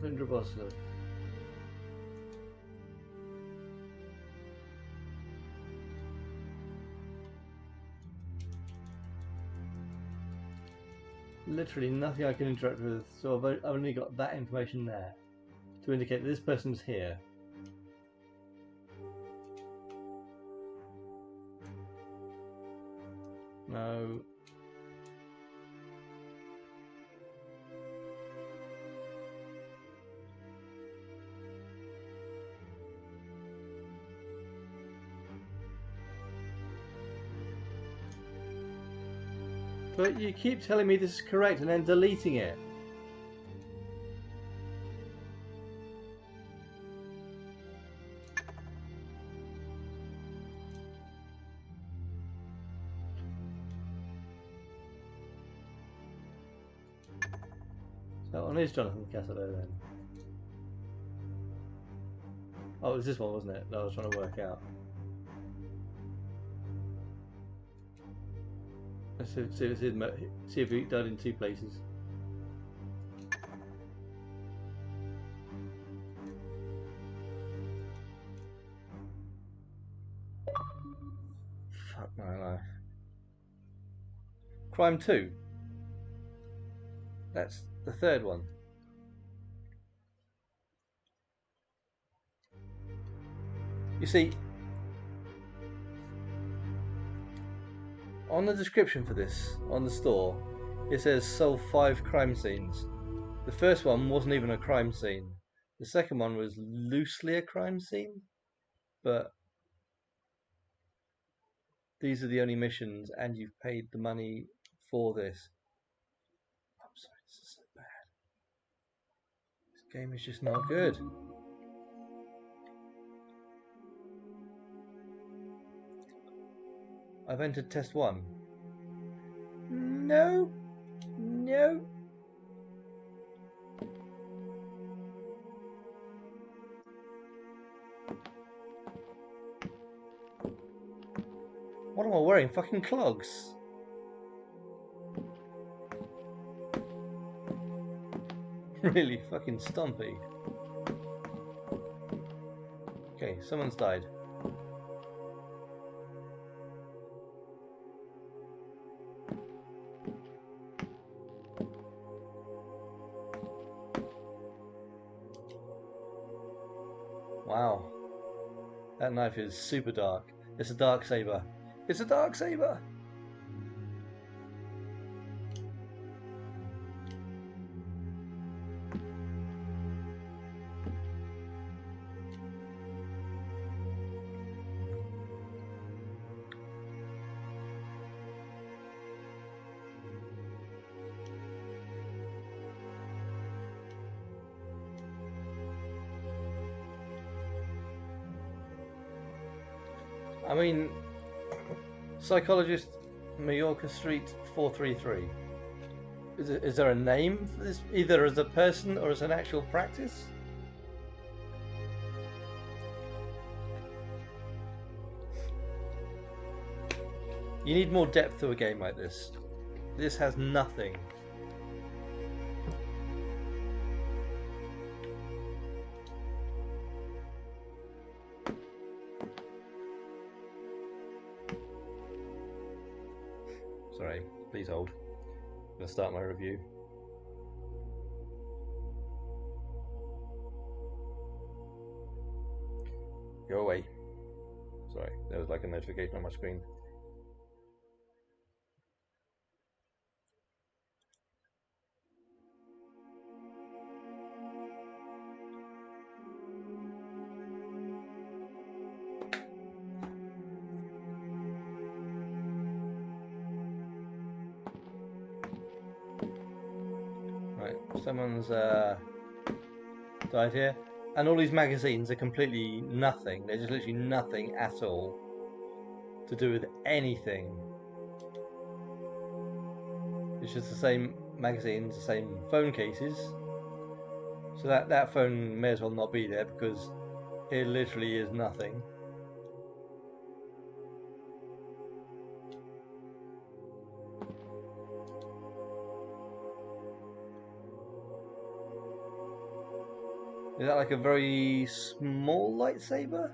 Drabosov. Literally nothing I can interact with, so I've only got that information there to indicate that this person's here. No. But you keep telling me this is correct and then deleting it. So on is Jonathan Casado then? Oh, it was this one, wasn't it? That I was trying to work out. Let's see if he died in 2 places. No. Crime 2. That's the third one. You see, on the description for this, on the store, it says solve 5 crime scenes. The first one wasn't even a crime scene. The second one was loosely a crime scene, but these are the only missions, and you've paid the money for this. I'm sorry, this is so bad. This game is just not good. I've entered test 1. No. What am I wearing? Fucking clogs. Really fucking stumpy. Okay, someone's died. Wow. That knife is super dark. It's a dark saber. It's a dark saber! I mean, Psychologist, Mallorca Street 433. Is there a name for this, either as a person or as an actual practice? You need more depth to a game like this. This has nothing. Sorry, please hold. I'm going to start my review. Go away. Sorry, there was like a notification on my screen. Right, someone's died here. And all these magazines are completely nothing. They're just literally nothing at all to do with anything. It's just the same magazines, the same phone cases. So that phone may as well not be there because it literally is nothing. Is that like a very small lightsaber?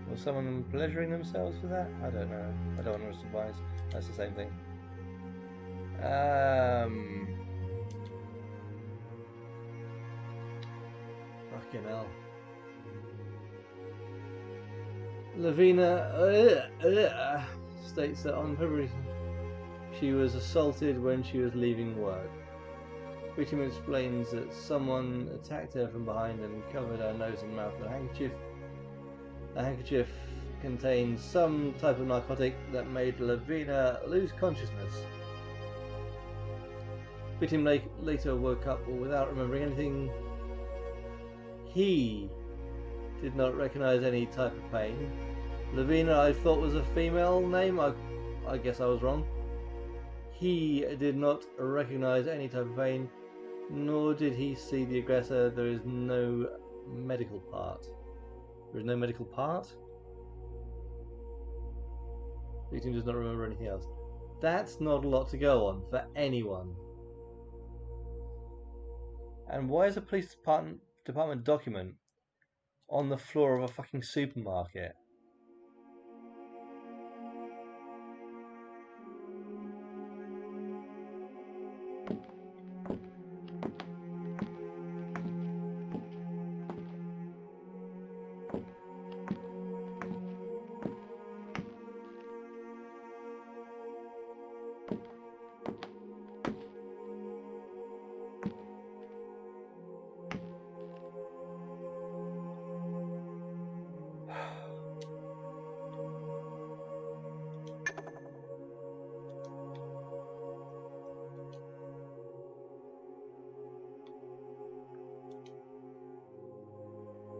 Was someone pleasuring themselves with that? I don't know. I don't want to advise. That's the same thing. Fucking hell. Lavina states that on February she was assaulted when she was leaving work. Victim explains that someone attacked her from behind and covered her nose and mouth with a handkerchief. The handkerchief contained some type of narcotic that made Lavina lose consciousness. Victim later woke up without remembering anything. He did not recognize any type of pain. Lavina I thought was a female name. I guess I was wrong. He did not recognize any type of pain, nor did he see the aggressor. There is no medical part. There is no medical part? Victim does not remember anything else. That's not a lot to go on for anyone. And why is a police department document on the floor of a fucking supermarket.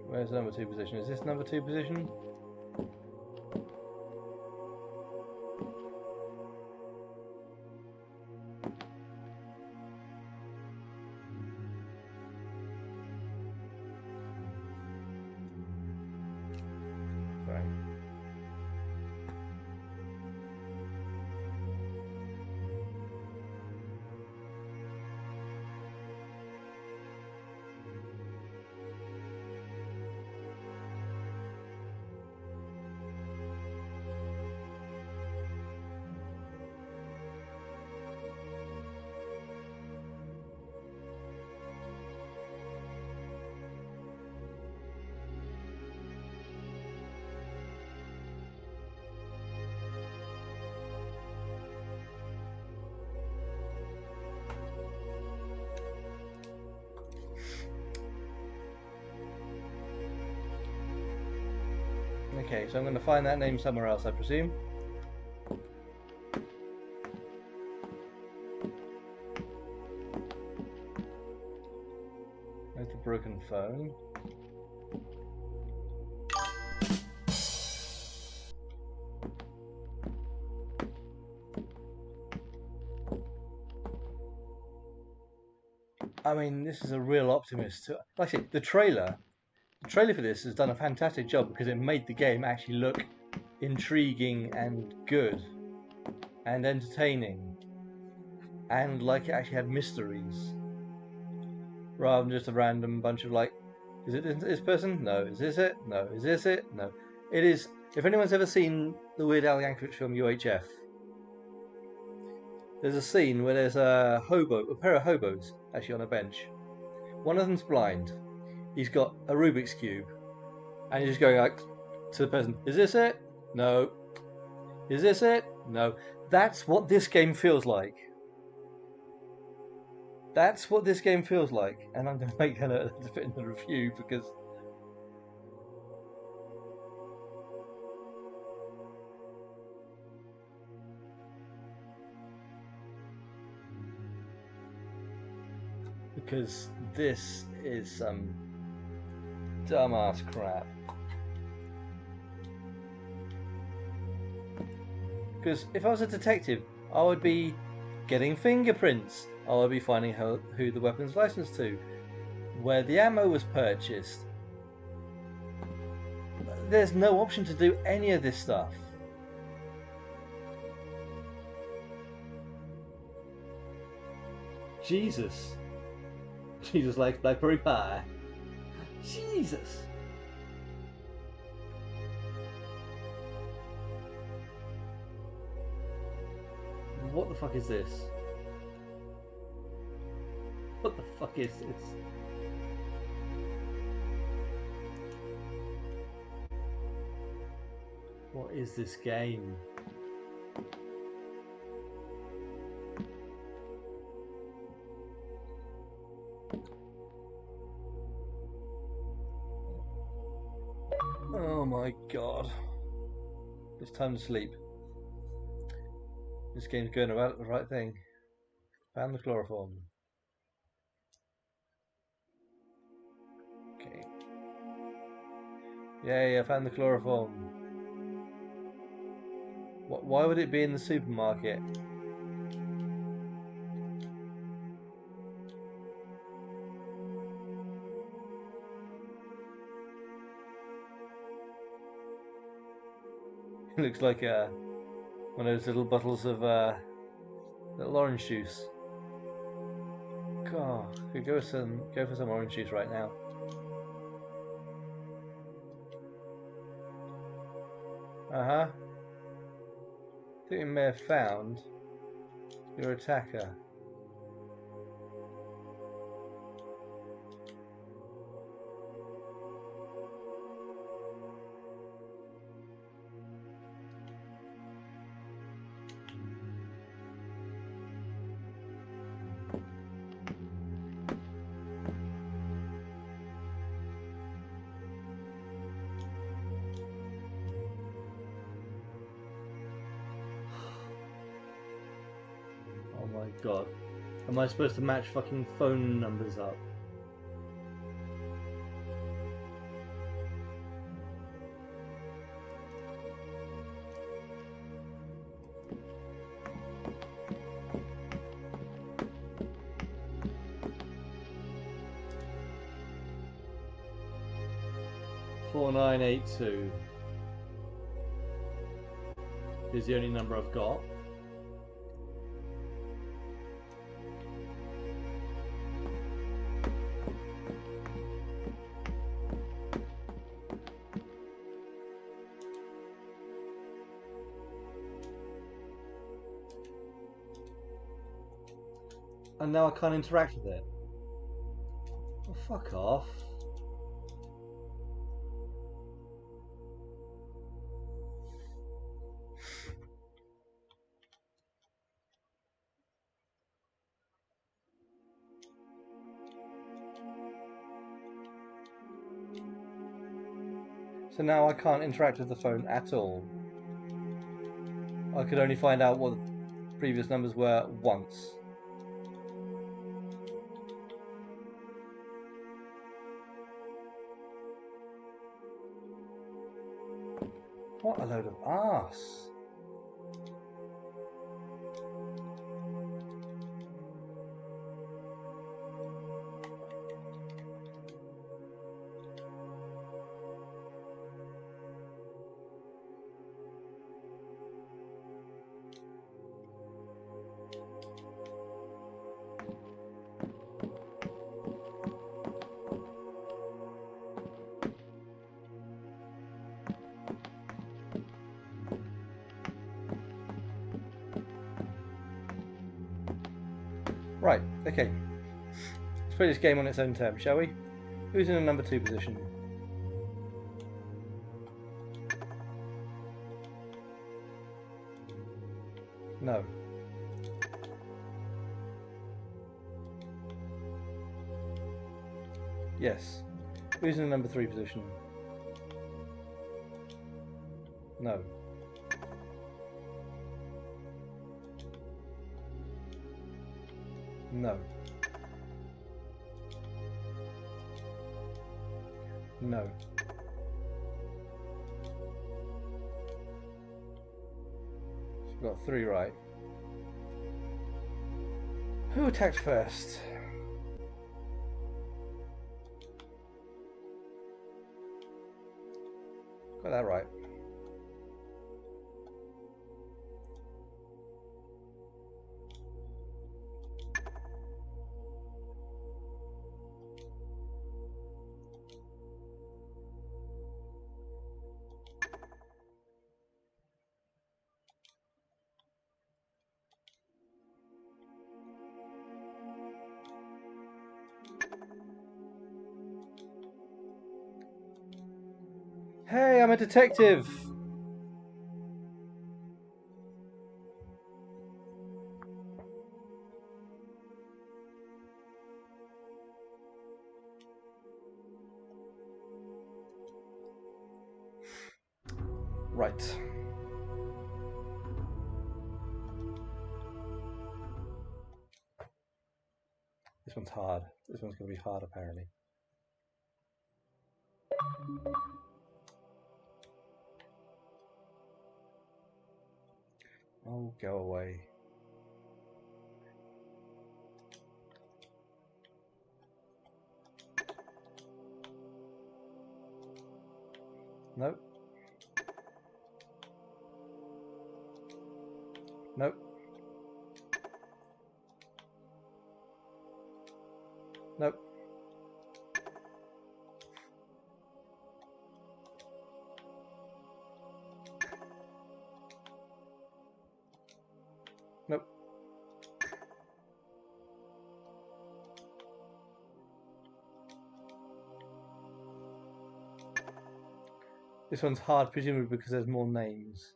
Where's number 2 position? Is this number 2 position? Sorry. Okay, so I'm going to find that name somewhere else, I presume. There's the broken phone. I mean, this is a real optimist. Like I said, the trailer for this has done a fantastic job because it made the game actually look intriguing and good and entertaining and like it actually had mysteries rather than just a random bunch of like, is it this person? No. Is this it? No. Is this it? No. It is. If anyone's ever seen the Weird Al Yankovic film UHF, there's a scene where there's a pair of hobos actually on a bench. One of them's blind. He's got a Rubik's Cube and he's just going like to the person, is this it? No. Is this it? No. That's what this game feels like. That's what this game feels like. And I'm going to make that a bit in the review because this is some dumbass crap. Because if I was a detective, I would be getting fingerprints. I would be finding who the weapon's licensed to, where the ammo was purchased. There's no option to do any of this stuff. Jesus, like blackberry pie. Jesus. What the fuck is this? What the fuck is this? What is this game? Oh my god. It's time to sleep. This game's going about the right thing. Found the chloroform. Okay. Yay, I found the chloroform. Why would it be in the supermarket? It looks like one of those little bottles of little orange juice. God, could go for some orange juice right now. Uh-huh. I think we may have found your attacker. Oh my god. Am I supposed to match fucking phone numbers up? $4982 is the only number I've got. And now I can't interact with it. Oh, fuck off. So now I can't interact with the phone at all. I could only find out what the previous numbers were once. What a load of arse. Right, okay. Let's play this game on its own terms, shall we? Who's in the number 2 position? No. Yes. Who's in the number 3 position? No. No. No. We've got 3 right. Who attacked first? Got that right. Hey, I'm a detective! Right. This one's hard. This one's going to be hard, apparently. Oh, go away. Nope. Nope. Nope. This one's hard, presumably because there's more names.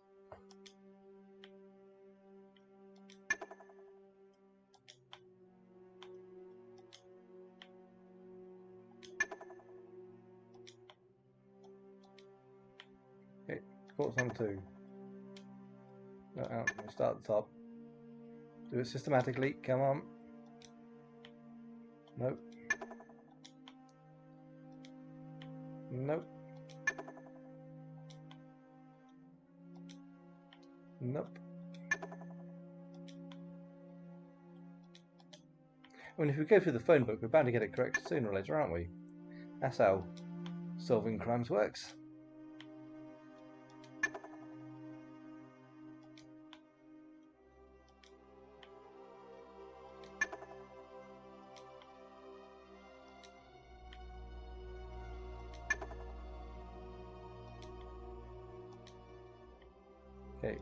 Okay, corpse number 2. We'll start at the top. Do it systematically. Come on. Nope. Nope. Nope. I mean, if we go through the phone book, we're bound to get it correct sooner or later, aren't we? That's how solving crimes works. Okay.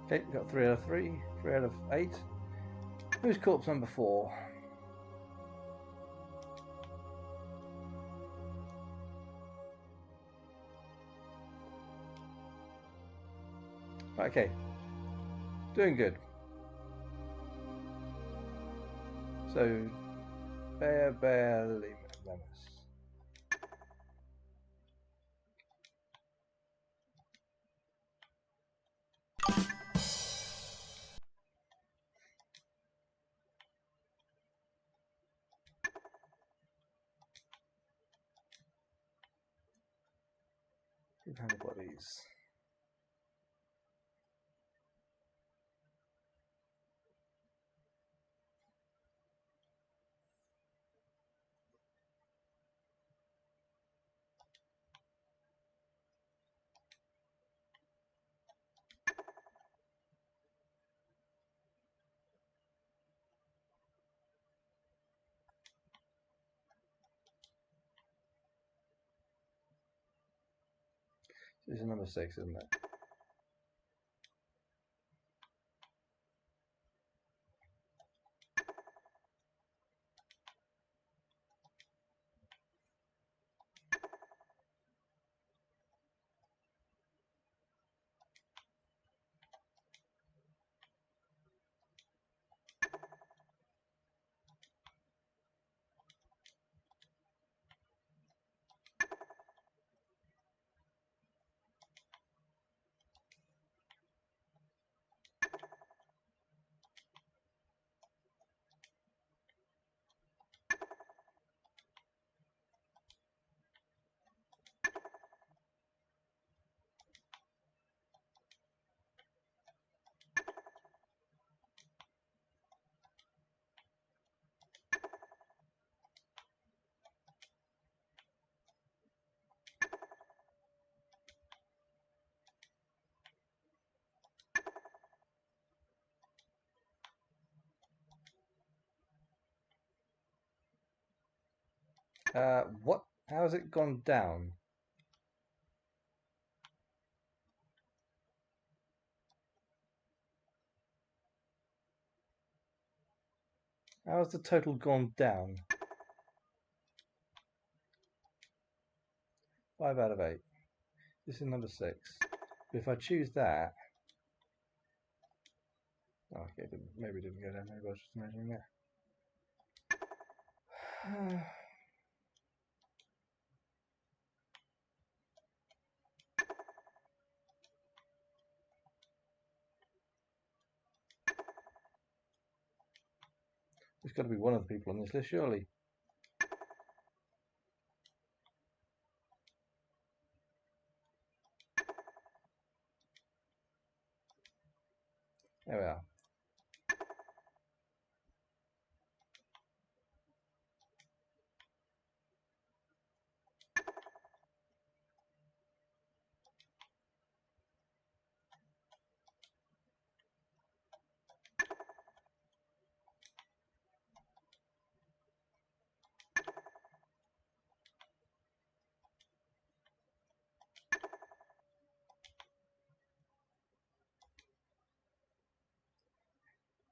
Okay, we've got 3 out of 3, 3 out of 8. Who's corpse number 4? Right, okay. Doing good. So, Lemus. Hand bodies. This is number 6, isn't it? What? How has it gone down? How has the total gone down? 5 out of 8. This is number 6. If I choose that... Oh, okay, maybe it didn't go down. Maybe I was just imagining that. There's got to be one of the people on this list, surely. There we are.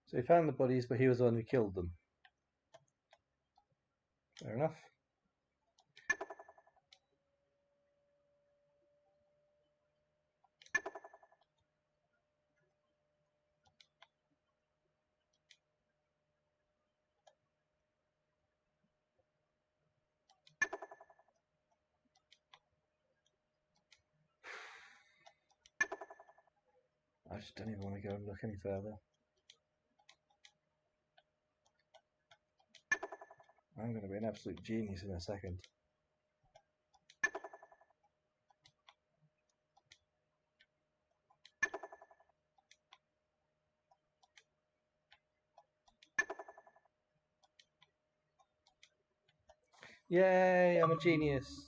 So he found the bodies, but he was the one who killed them. Fair enough. I just don't even want to go and look any further. I'm going to be an absolute genius in a second. Yay, I'm a genius.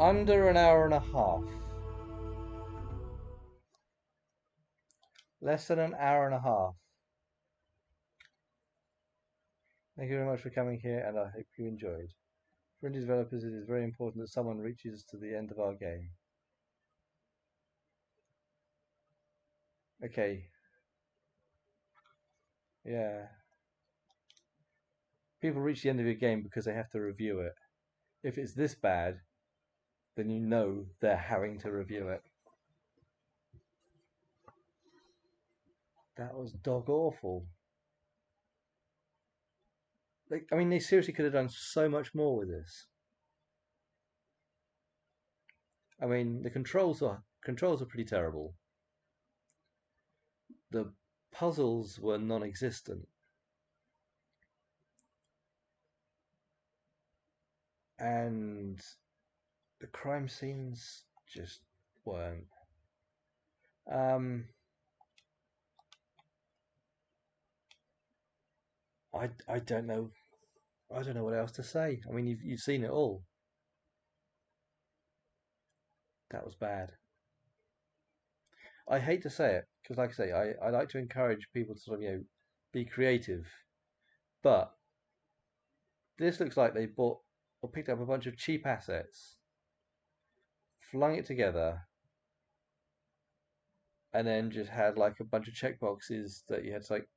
Under an hour and a half. Less than an hour and a half. Thank you very much for coming here, and I hope you enjoyed. For indie developers, it is very important that someone reaches to the end of our game. Okay. Yeah. People reach the end of your game because they have to review it. If it's this bad, then you know they're having to review it. That was dog awful. Like, I mean, they seriously could have done so much more with this. I mean, the controls are pretty terrible. The puzzles were non-existent, and the crime scenes just weren't. Um, I don't know. I don't know what else to say. I mean, you've seen it all. That was bad. I hate to say it because, like I say, I like to encourage people to sort of be creative, but this looks like they bought or picked up a bunch of cheap assets, flung it together, and then just had like a bunch of checkboxes that you had to like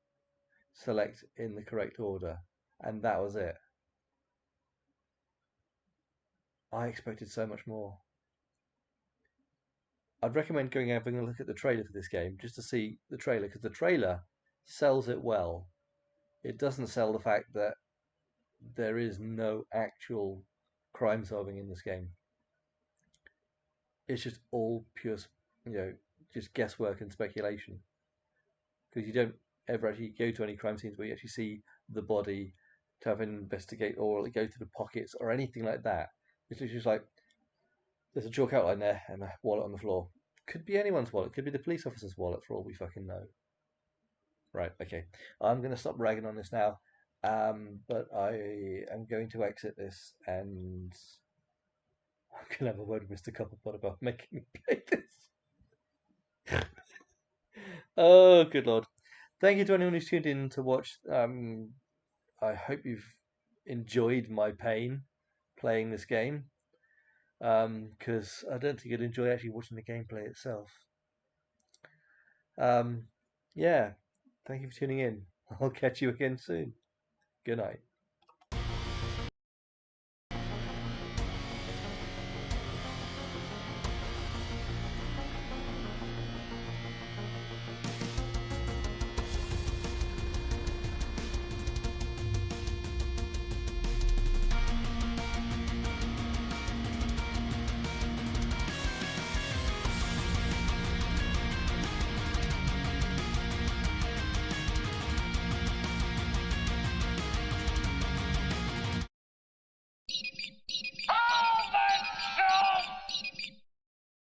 select in the correct order, and that was it. I expected so much more. I'd recommend going and having a look at the trailer for this game just to see the trailer because the trailer sells it well. It doesn't sell the fact that there is no actual crime solving in this game. It's just all pure, you know, just guesswork and speculation because you don't ever actually go to any crime scenes where you actually see the body to have an investigate or go to the pockets or anything like that. It's just like there's a chalk outline there and a wallet on the floor. Could be anyone's wallet. Could be the police officer's wallet for all we fucking know. Right. Okay. I'm going to stop ragging on this now. But I am going to exit this and I'm going to have a word with Mr. Copperpot about making me play this. Oh, good lord. Thank you to anyone who's tuned in to watch. I hope you've enjoyed my pain playing this game. Because I don't think you'd enjoy actually watching the gameplay itself. Um, yeah, thank you for tuning in. I'll catch you again soon. Good night.